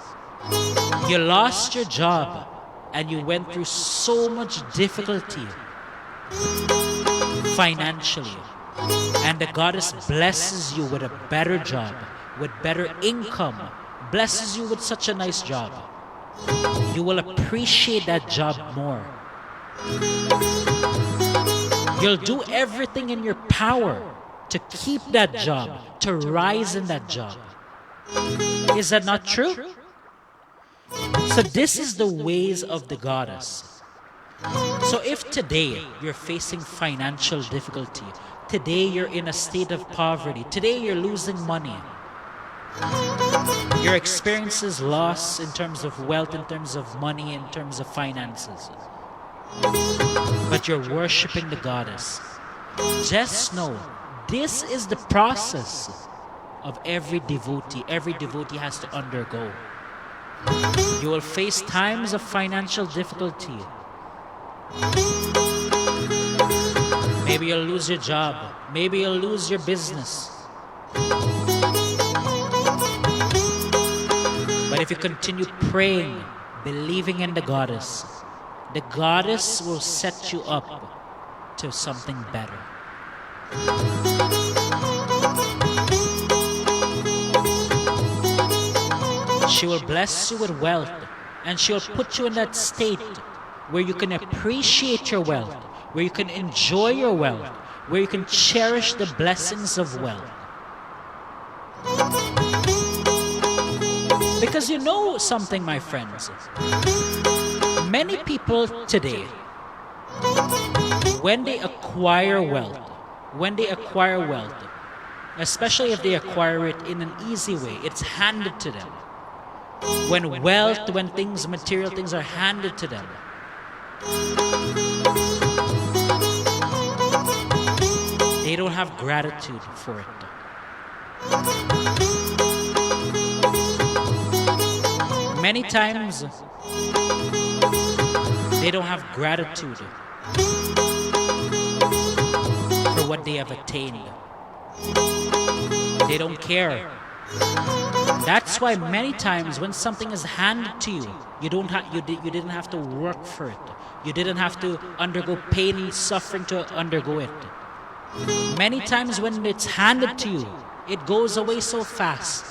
you lost your job and you went through so much difficulty financially, and the goddess blesses you with a better job, with better income, blesses you with such a nice job, you will appreciate that job more. You'll do everything in your power to keep that job, to rise in that job. Is that not true? So this is the ways of the goddess. So if today you're facing financial difficulty, today you're in a state of poverty, today you're losing money, your experiences loss in terms of wealth, in terms of money, in terms of finances, but you're worshiping the goddess, just know this is the process of every devotee. Every devotee has to undergo. You will face times of financial difficulty. Maybe you'll lose your job. Maybe you'll lose your business. But if you continue praying, believing in the goddess will set you up to something better. She will bless you with wealth, and she will put you in that state where you can appreciate your wealth, where you can enjoy your wealth, where you can cherish the blessings of wealth. Because you know something, my friends, many people today, when they acquire wealth, especially if they acquire it in an easy way, it's handed to them. When things, material things are handed to them, they don't have gratitude for it. Many times, they don't have gratitude for what they have attained. They don't care. That's why many times when something is handed to you, you didn't have to work for it. You didn't have to undergo pain and suffering to undergo it. Many times when it's handed to you, it goes away so fast.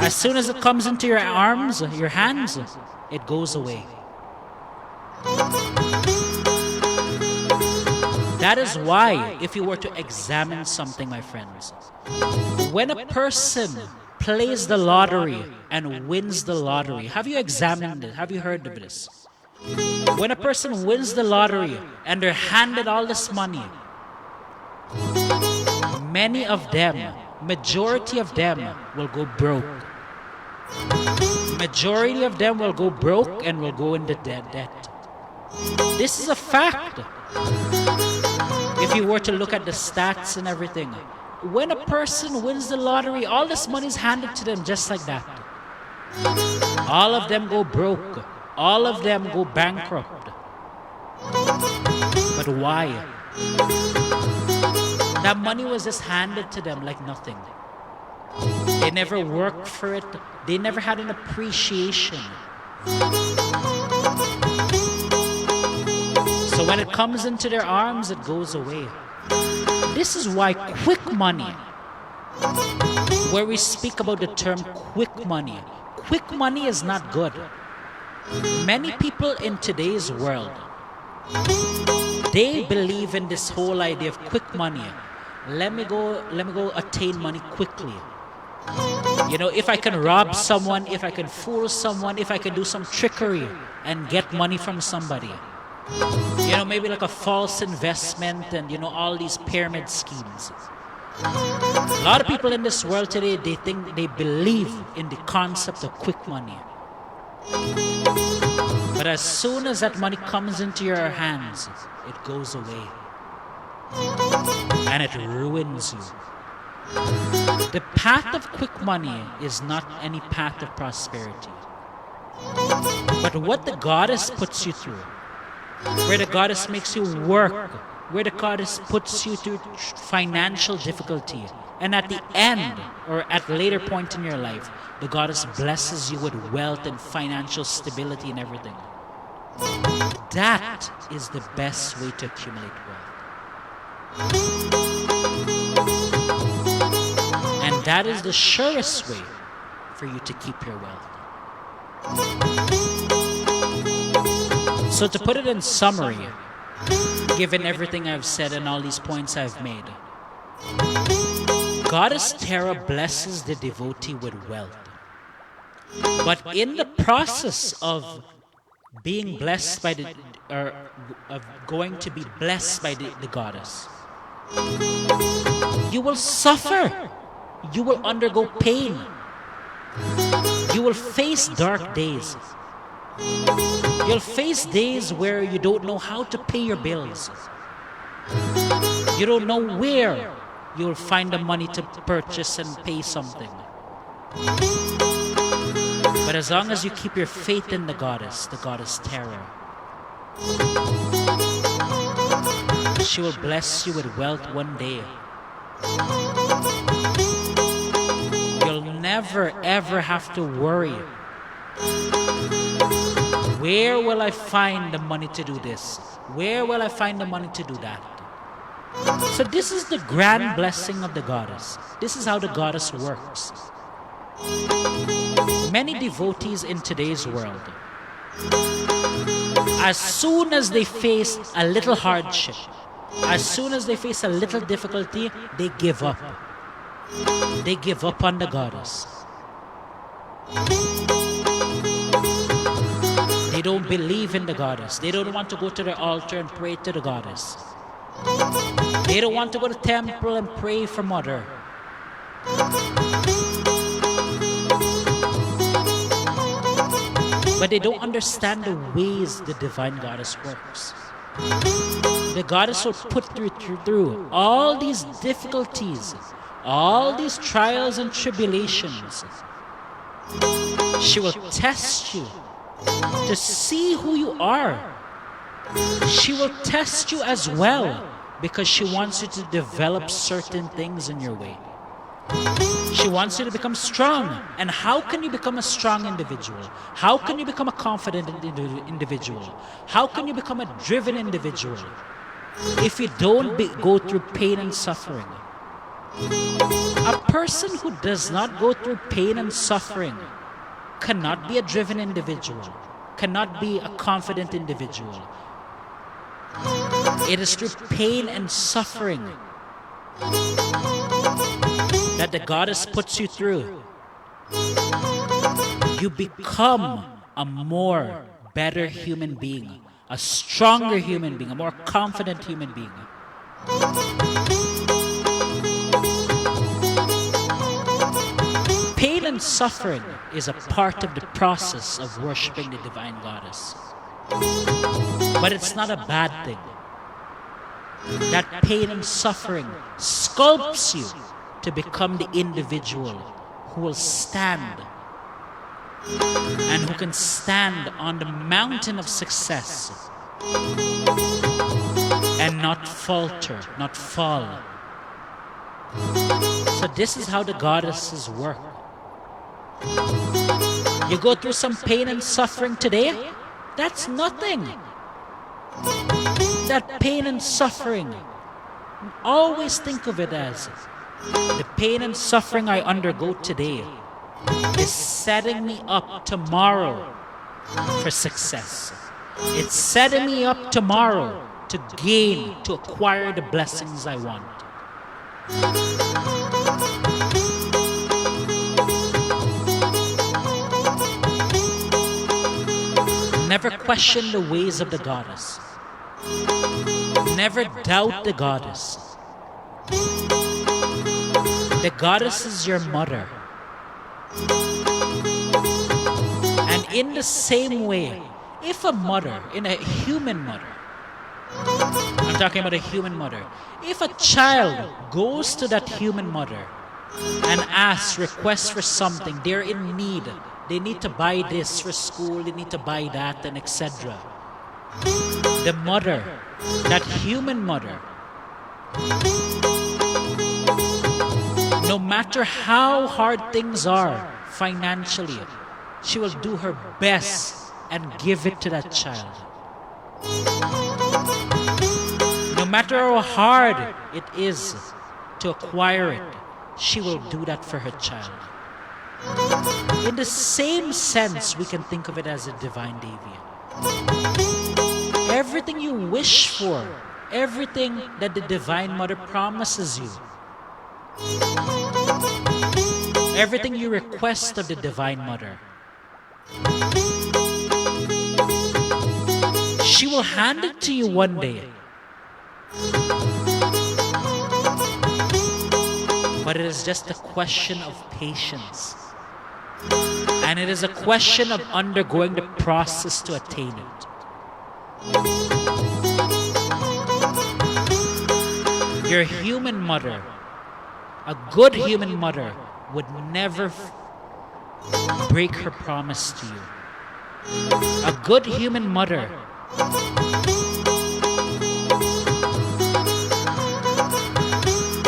As soon as it comes into your arms, your hands, it goes away. That is why, if you were to examine something, my friends, when a person plays the lottery and wins the lottery, have you examined it? Have you heard of this? When a person wins the lottery and they're handed all this money, many of them, majority of them will go broke. Majority of them will go broke and will go into debt. This is a fact. If you were to look at the stats and everything, when a person wins the lottery, all this money is handed to them just like that. All of them go broke. All of them go bankrupt. But why? That money was just handed to them like nothing. They never worked for it. They never had an appreciation. So when it comes into their arms, it goes away. This is why quick money, where we speak about the term quick money is not good. Many people in today's world, they believe in this whole idea of quick money. Let me go attain money quickly. You know, if I can rob someone, if I can fool someone, if I can do some trickery and get money from somebody. You know, maybe like a false investment and, you know, all these pyramid schemes. A lot of people in this world today, they believe in the concept of quick money. But as soon as that money comes into your hands, it goes away. And it ruins you. The path of quick money is not any path of prosperity. But what the goddess puts you through, where the goddess makes you work where the goddess puts you through financial difficulty. And at the end, or at a later point in your life, the goddess blesses you with wealth and financial stability and everything. That is the best way to accumulate wealth. And that is the surest way for you to keep your wealth. So to put it in summary, given everything I've said and all these points I've made, Goddess Tara blesses the devotee with wealth. But in the process of being blessed by of going to be blessed by the goddess, you will suffer. You will undergo pain. You will face dark days. You'll face days where you don't know how to pay your bills. You don't know where you'll find the money to purchase and pay something. But as long as you keep your faith in the goddess Tara, she will bless you with wealth one day. You'll never ever have to worry. Where will I find the money to do this? Where will I find the money to do that? So this is the grand blessing of the goddess. This is how the goddess works. Many devotees in today's world, as soon as they face a little hardship, as soon as they face a little difficulty, they give up. They give up on the goddess. They don't believe in the goddess. They don't want to go to the altar and pray to the goddess. They don't want to go to the temple and pray for Mother. But they don't understand the ways the divine goddess works. The goddess will put through all these difficulties, all these trials and tribulations. She will test you to see who you are. She will test you as well because she wants you to develop certain things in your way. She wants you to become strong. And how can you become a strong individual? How can you become a confident individual? How can you become a driven individual if you don't go through pain and suffering? A person who does not go through pain and suffering cannot be a driven individual, cannot be a confident individual. It is through pain and suffering that the goddess puts you through. You become a more better human being, a stronger human being, a more confident human being. Pain and suffering is a part of the process of worshiping the divine goddess. But it's not a bad thing. That pain and suffering sculpts you to become the individual who will stand and who can stand on the mountain of success and not falter, not fall. So this is how the goddesses work. You go through some pain and suffering today, that's nothing. That pain and suffering, always think of it as the pain and suffering I undergo today is setting me up tomorrow for success. It's setting me up tomorrow to gain, to acquire the blessings I want. Never question the ways of the goddess. Never doubt the goddess. The goddess is your mother. And in the same way, if a mother, in a human mother, I'm talking about a human mother, if a child goes to that human mother and asks, requests for something, they're in need, they need to buy this for school, they need to buy that, and etc. The mother, that human mother, no matter how hard things are financially, she will do her best and give it to that child. No matter how hard it is to acquire it, she will do that for her child. In the same sense, we can think of it as a divine deviant. Everything you wish for, everything that the Divine Mother promises you, everything you request of the Divine Mother, she will hand it to you one day. But it is just a question of patience. And it is a question of undergoing the process to attain it. Your human mother, a good human mother, would never break her promise to you. A good human mother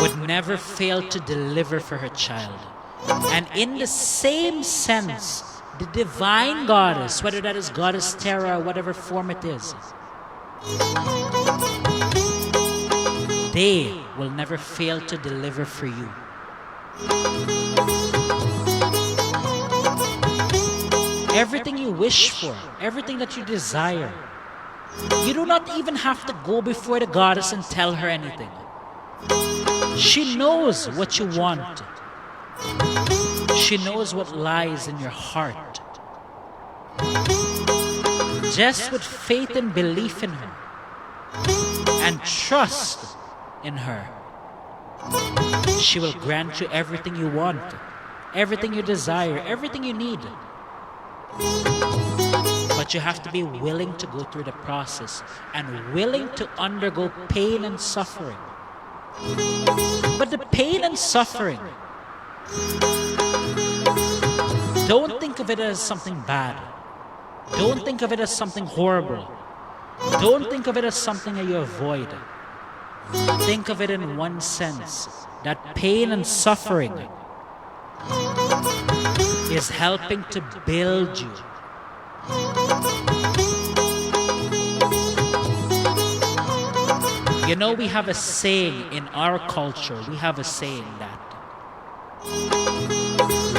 would never fail to deliver for her child. And in the same sense, the divine goddess, whether that is Goddess Terra, whatever form it is, they will never fail to deliver for you. Everything you wish for, everything that you desire, you do not even have to go before the goddess and tell her anything. She knows what you want. She knows what lies in your heart. Just with faith and belief in her and trust in her, she will grant you everything you want, everything you desire, everything you need. But you have to be willing to go through the process and willing to undergo pain and suffering. But the pain and suffering, don't think of it as something bad. Don't think of it as something horrible. Don't think of it as something that you avoid. Think of it in one sense, that pain and suffering is helping to build you. You know, we have a saying in our culture, we have a saying that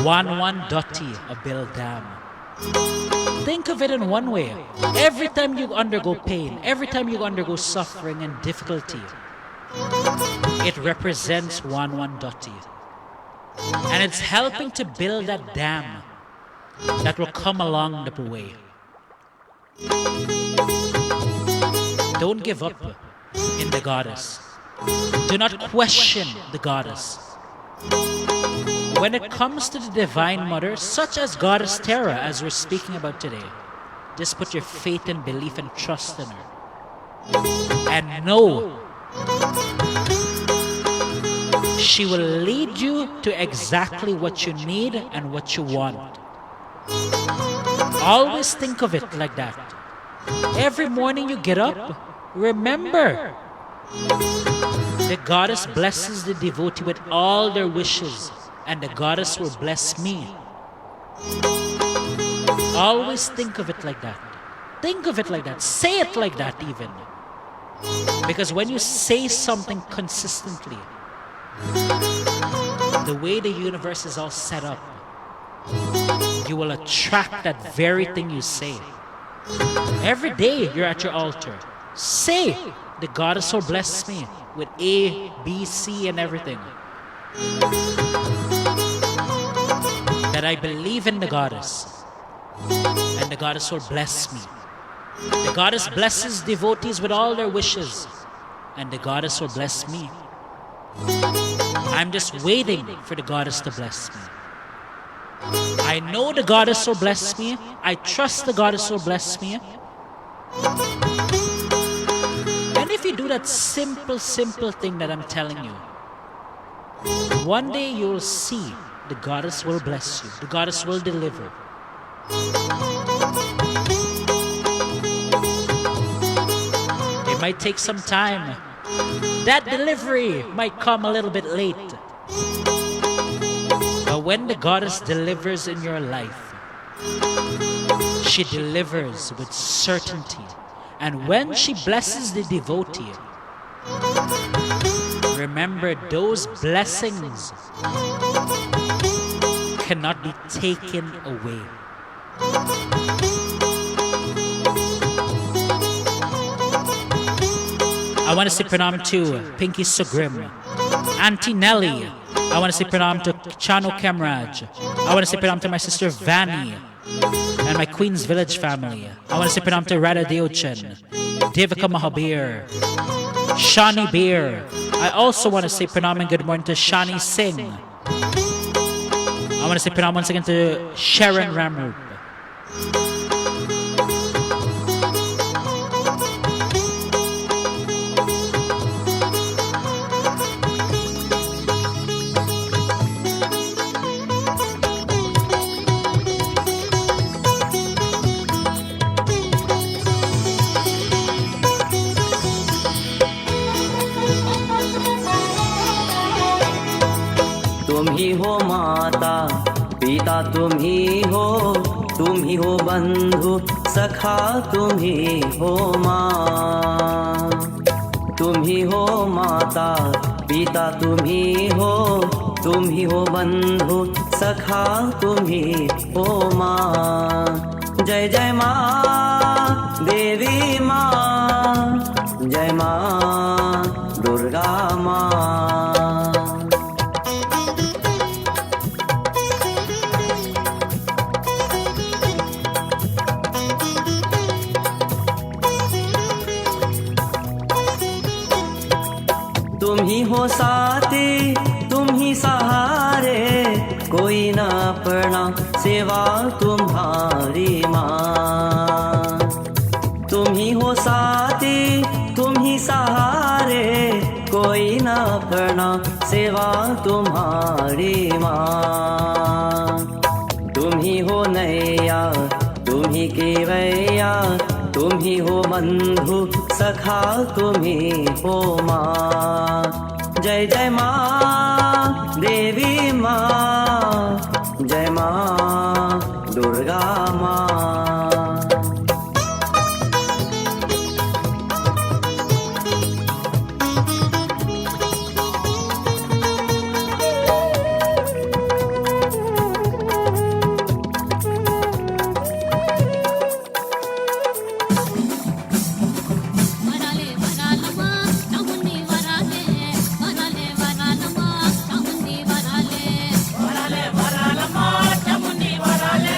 one doti a bill dam. Think of it in one way. Every time you undergo pain, every time you undergo suffering and difficulty, it represents one doti. And it's helping to build that dam that will come along the way. Don't give up in the goddess. Do not question the goddess. When it comes to the Divine Mother, such as Goddess Terra, as we're speaking about today, just put your faith and belief and trust in her. And know she will lead you to exactly what you need and what you want. Always think of it like that. Every morning you get up, remember, the goddess blesses the devotee with all their wishes, and the goddess will bless me. Always think of it like that. Think of it like that. Say it like that even. Because when you say something consistently, the way the universe is all set up, you will attract that very thing you say. Every day you're at your altar, say, the goddess will bless me with A, B, C and everything. That I believe in the goddess, and the goddess will bless me. The goddess blesses devotees with all their wishes, and the goddess will bless me. I'm just waiting for the goddess to bless me. I know the goddess will bless me. I trust the goddess will bless me. And if you do that simple thing that I'm telling you, one day you'll see the goddess will bless you. The goddess will deliver. might take some time. That delivery might come a little bit late. But when the goddess delivers in your life, she delivers with certainty. And when she blesses the devotee, remember those blessings cannot be taken away. I want to say pranam to Pinky Sugrim, Auntie Nelly. I want to say pranam to Chano Kemraj. I want to say pranam to my sister Vanny and my Queen's Village family. I want to say pranam to Radha Deochan, Devika Mahabir, Shani Beer. I also want to say pranam and good morning to Shani Singh. I want to say pranam once again to Sharon Ramrup. तुम ही हो माता पिता, तुम ही हो बंधु सखा, तुम ही हो माँ। तुम ही हो माता पिता, तुम ही हो बंधु सखा, तुम ही हो माँ। जय जय माँ देवी माँ, जय माँ दुर्गा माँ। तुम ही हो साथी, तुम ही सहारे, कोई न अपना सेवा तुम्हारी माँ। तुम ही हो साथी, तुम ही सहारे, कोई न अपना सेवा तुम्हारी माँ। तुम ही हो नैया, तुम ही केवैया, तुम ही हो बंधु सखा, तुम ही हो माँ। जय जय माँ देवी माँ, जय माँ दुर्गा माँ। Varale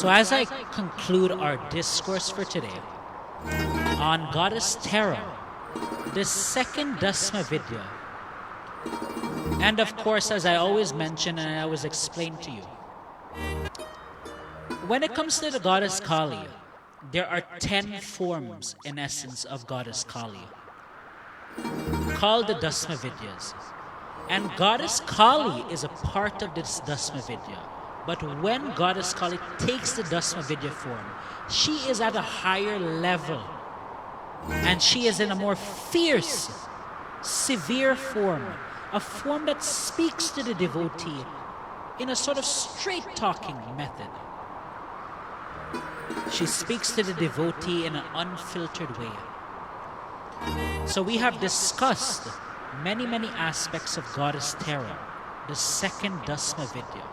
So as I conclude our discourse for today on Goddess Tara, the second Dasma Vidya, and of course, as I always mention and I always explain to you, when it comes to the Goddess Kali, there are 10 forms in essence of Goddess Kali, called the Dasma Vidyas. And Goddess Kali is a part of this Dasma Vidya. But when Goddess Kali takes the Dasma Vidya form, she is at a higher level. And she is in a more fierce, severe form. A form that speaks to the devotee in a sort of straight-talking method. She speaks to the devotee in an unfiltered way. So we have discussed many aspects of Goddess Tara, the second Dasma Vidya.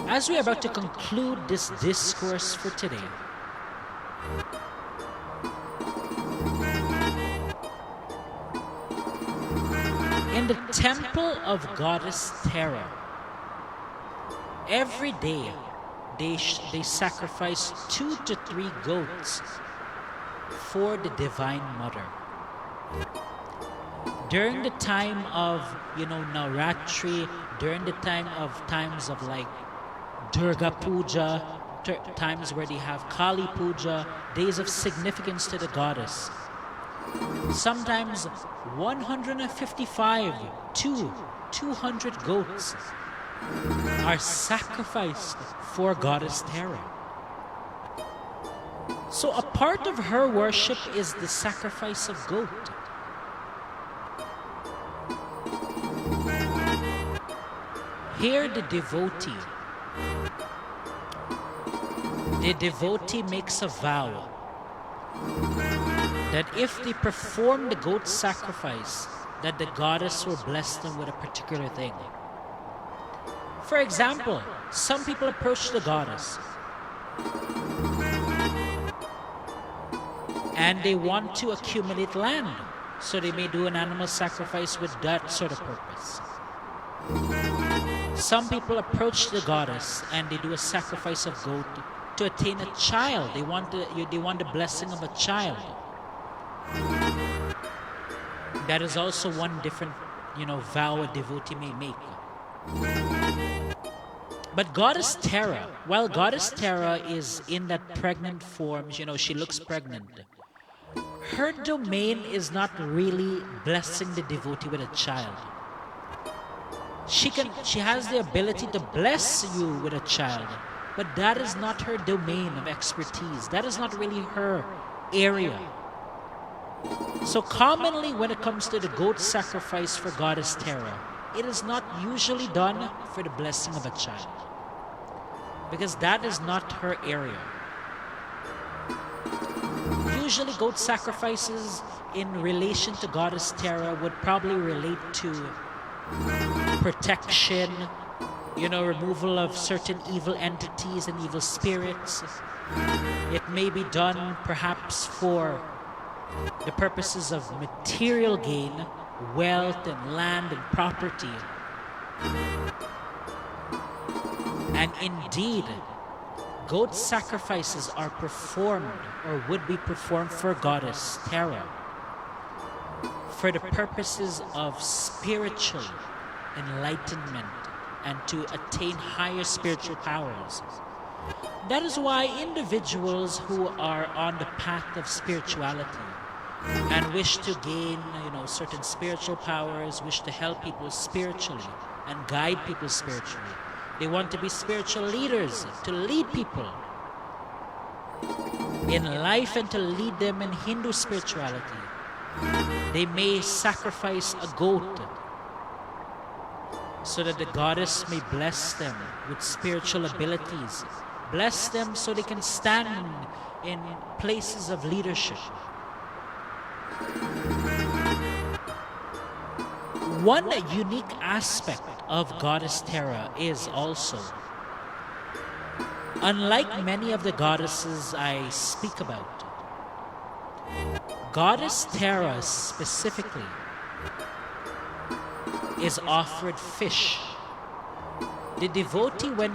As we are about to conclude this discourse for today, in the temple of Goddess Tara, every day they sacrifice 2 to 3 goats for the Divine Mother. During the time of, Navratri, during the times of like Durga Puja, times where they have Kali Puja, days of significance to the goddess, sometimes 155 to 200 goats are sacrificed for Goddess Tara. So a part of her worship is the sacrifice of goat. Here the devotee makes a vow that if they perform the goat sacrifice, that the goddess will bless them with a particular thing. For example, some people approach the goddess and they want to accumulate land, so they may do an animal sacrifice with that sort of purpose. Some people approach the goddess and they do a sacrifice of goat to attain a child. They want the blessing of a child. That is also one different, vow a devotee may make. But Goddess Tara, while Goddess Tara is in that pregnant form, she looks pregnant, her domain is not really blessing the devotee with a child. She has the ability to bless you with a child, but that is not her domain of expertise. That is not really her area. So commonly when it comes to the goat sacrifice for Goddess Tara, it is not usually done for the blessing of a child, because that is not her area. Usually goat sacrifices in relation to Goddess Tara would probably relate to protection, removal of certain evil entities and evil spirits. It may be done perhaps for the purposes of material gain, wealth and land and property. And indeed, goat sacrifices are performed or would be performed for Goddess Tara for the purposes of spiritual enlightenment and to attain higher spiritual powers. That is why individuals who are on the path of spirituality and wish to gain, certain spiritual powers, wish to help people spiritually and guide people spiritually, they want to be spiritual leaders, to lead people in life and to lead them in Hindu spirituality. They may sacrifice a goat so that the goddess may bless them with spiritual abilities, bless them so they can stand in places of leadership. One unique aspect of Goddess Tara is also, unlike many of the goddesses I speak about, Goddess Tara specifically is offered fish The devotee, when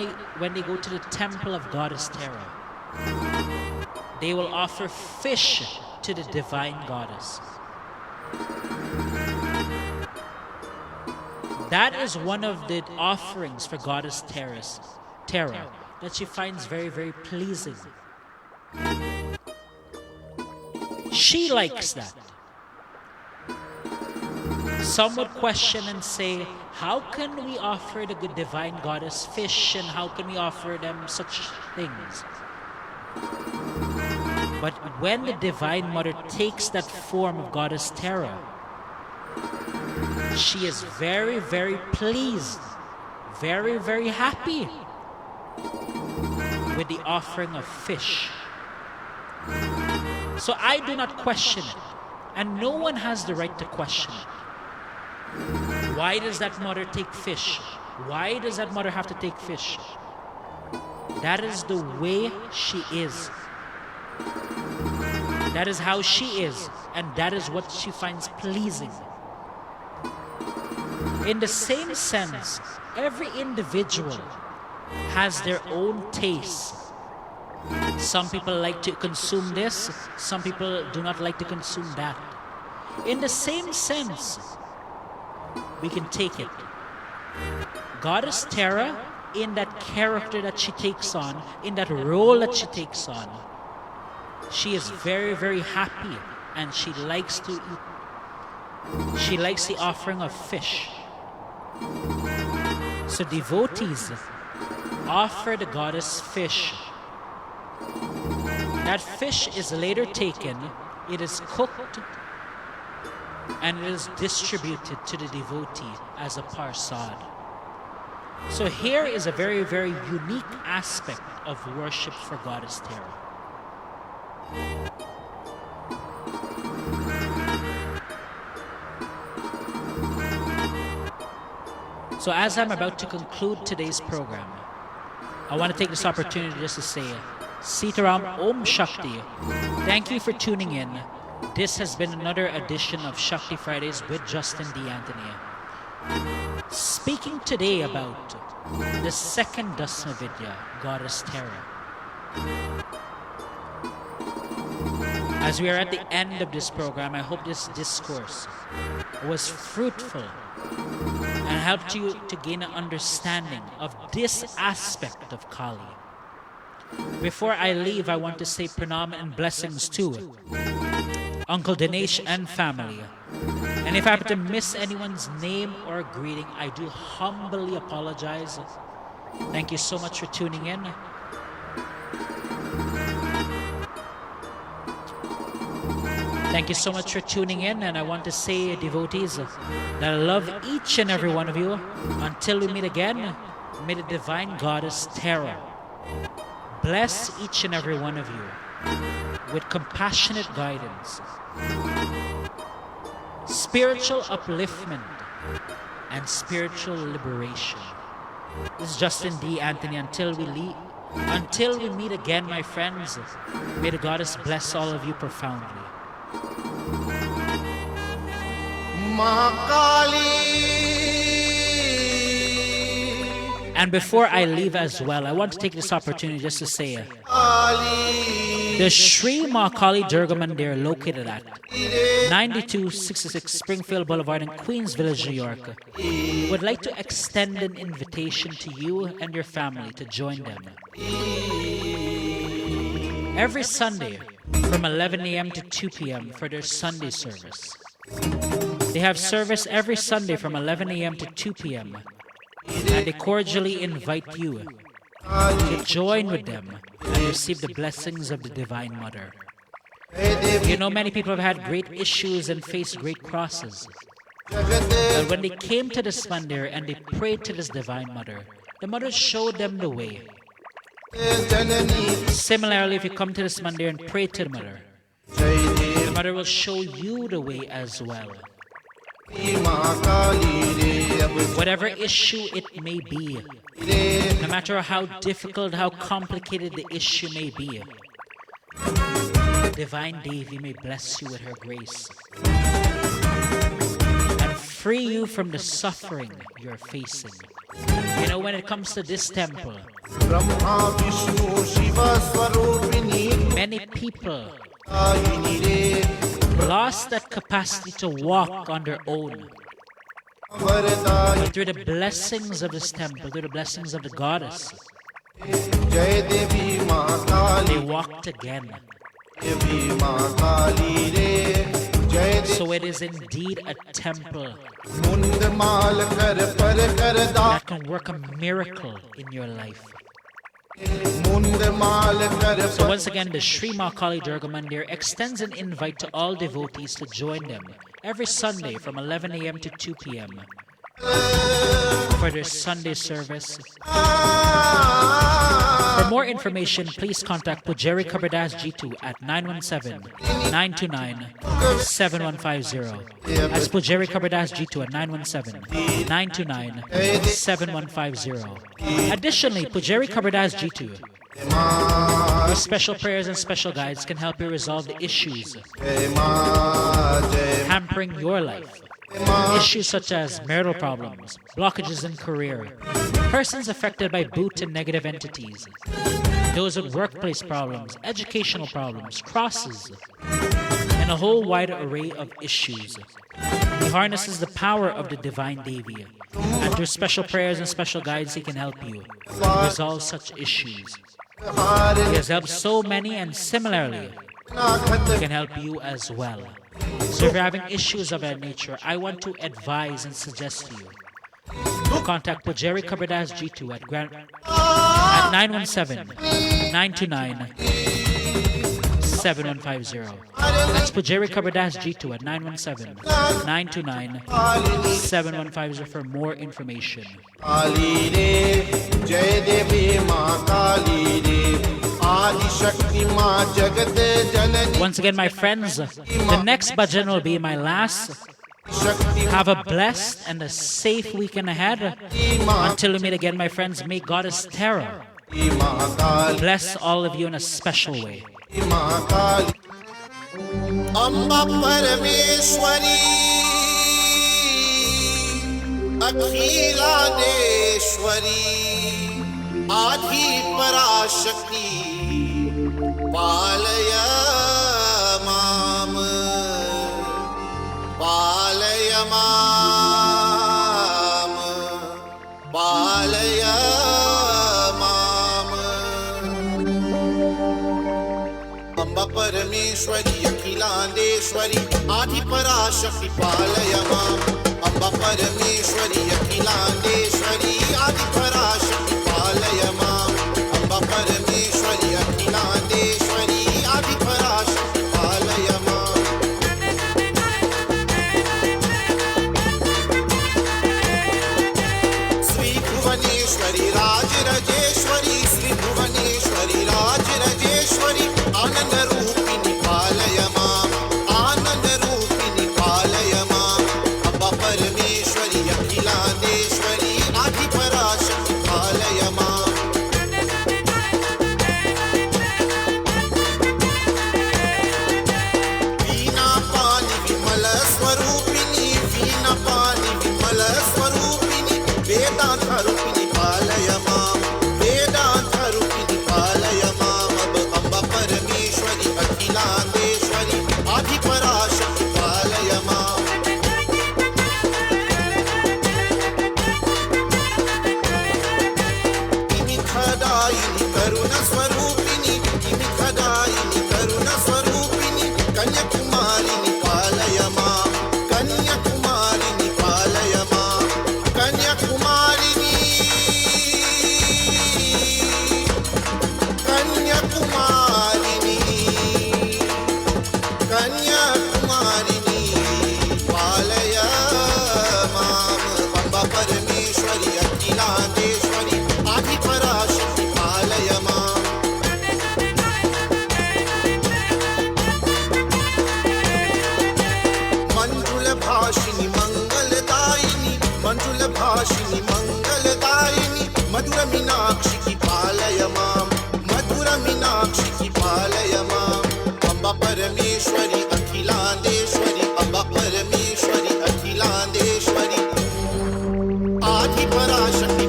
they go to the temple of Goddess Tara, they will offer fish to the divine goddess. That is one of the offerings for Goddess Tara that she finds very, very pleasing. She likes that. Some would question and say, how can we offer the good divine goddess fish, and how can we offer them such things? But when the Divine Mother takes that form of Goddess Tara, she is very, very pleased, very, very happy with the offering of fish. So I do not question it, and no one has the right to question it. Why does that mother take fish? Why does that mother have to take fish? That is the way she is. That is how she is, and that is what she finds pleasing. In the same sense, every individual has their own taste. Some people like to consume this, some people do not like to consume that. In the same sense, we can take it. Goddess Tara, in that character that she takes on, in that role that she takes on, she is very, very happy, and she likes to eat. She likes the offering of fish. So devotees offer the goddess fish. That fish is later taken, it is cooked, and it is distributed to the devotee as a parsad. So here is a very, very unique aspect of worship for Goddess Tara. So as I'm about to conclude today's program, I want to take this opportunity just to say, Sitaram Om Shakti. Thank you for tuning in. This has been another edition of Shakti Fridays with Justin D. Anthony. Speaking today about the second Dasma Vidya, Goddess Tara. As we are at the end of this program, I hope this discourse was fruitful and helped you to gain an understanding of this aspect of Kali. Before I leave, I want to say pranam and blessings to Uncle Dinesh and family. And if I happen to miss anyone's name or greeting, I do humbly apologize. Thank you so much for tuning in. Thank you so much for tuning in, and I want to say, devotees, that I love each and every one of you. Until we meet again, may the Divine Goddess Tara bless each and every one of you with compassionate guidance, spiritual upliftment, and spiritual liberation. This is Justin D. Anthony. Until we meet again, my friends, may the Goddess bless all of you profoundly. And before I leave as well, I want to take this opportunity just to say, the Sri Ma Kali Durga Mandir, located at 9266 Springfield Boulevard in Queens Village, New York, would like to extend an invitation to you and your family to join them. Every Sunday from 11 a.m. to 2 p.m. for their Sunday service. They have service every Sunday from 11 a.m. to 2 p.m. and they cordially invite you to join with them and receive the blessings of the Divine Mother. You know, many people have had great issues and faced great crosses. But when they came to this mandir and they prayed to this Divine Mother, the Mother showed them the way. Similarly, if you come to this mandir and pray to the Mother will show you the way as well. Whatever issue it may be, no matter how difficult, how complicated the issue may be, Divine Devi may bless you with her grace and free you from the suffering you're facing. You know, when it comes to this temple, Brahma Vishnu Shiv स्वरूपिणी many people दायिनी रे lost that capacity to walk on their own. वरदायिनी But through the blessings of this temple, through the blessings of the goddess, जय देवी माँ काली they walked again. देवी माँ काली रे जय देवी So it is indeed a temple मुंड माल कर पर कर दा that can work a miracle in your life. मुंड माल कर So once again, the 𝐅𝐫𝐲𝐻𝐝 Mandir extends an invite to all devotees to join them every Sunday from 11 a.m. to 2 p.m. for their Sunday service. For more information, please contact Pujari Kabirdas-G2 at 917-929-7150. That's Pujari Kabirdas-G2 at 917-929-7150. Additionally, Pujari Kabirdas-G2, with special prayers and special guides, can help you resolve the issues hampering your life. Issues such as marital problems, blockages in career, persons affected by boot and negative entities, those with workplace problems, educational problems, crosses, and a whole wide array of issues. He harnesses the power of the divine Devi, and through special prayers and special guides, he can help you resolve such issues. He has helped so many, and similarly, he can help you as well. So if you're having issues of that nature, I want to advise and suggest to you to contact Pujari Kabirdas-G2 at 917-929-7150. That's Pujari Kabirdas-G2 at 917-929-7150 for more information. काली रे जय देवी माँ काली रे आदि शक्ति माँ जगत जननी Once again, my friends, the next bhajan will be my last. शक्ति Have a blessed and a safe weekend ahead. Until we meet again, my friends, may Goddess Tara माँ काली bless all of you in a special way. माँ काली अम्बा परमेश्वरी अखिलांडेश्वरी आदि पराशक्ति पालय माम पालय माम पालय माम अम्बा परमेश्वरी अखिलांडेश्वरी आदि पराशक्ति पालय माम अम्बा परमेश्वरी अखिलांडेश्वरी आदि पराशक्ति पालय माम अम्बा परमेश्वरी अखिलांडेश्वरी आदि पराशक्ति पालय माम श्री भुवनेश्वरी राजराजेश्वरी श्री भुवनेश्वरी राजराजेश्वरी आनंद रूपिणी पालय माम आनंद रूपिणी पालय माम अम्बा परमेश्वरी अखिलांडेश्वरी आदि पराशक्ति पालय माम वीणा पानी विमल स्वरूपिणी वीणा पानी विमल स्वरूपिणी वेदांत रूपिणी पालय माम वेदांत रूपिणी पालय माम अब अम्बा परमेश्वरी अखिलांडेश्वरी आदि पराशक्ति पालय माम खदायिनी करुण स्वरूपिणी खदायिनी करुण स्वरूपिणी कन्याकुमारिणी पालय माम कन्याकुमारिणी पालय माम कन्याकुमारिणी कन्याकुमारिणी कन्याकुमारिणी पालय माम अम्बा परमेश्वरी अखिलांडेश्वरी आदि पराशक्ति पालय माम मंजुल भाषिणी मंगलदायिनी मंजुल भाषिणी मंगलदायिनी मधुर मीनाक्षी की पालय माम मधुर मीनाक्षी की पालय माम अम्बा परमेश्वरी अखिलांडेश्वरी अम्बा परमेश्वरी अखिलांडेश्वरी आदि पराशक्ति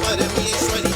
परमेश्वरी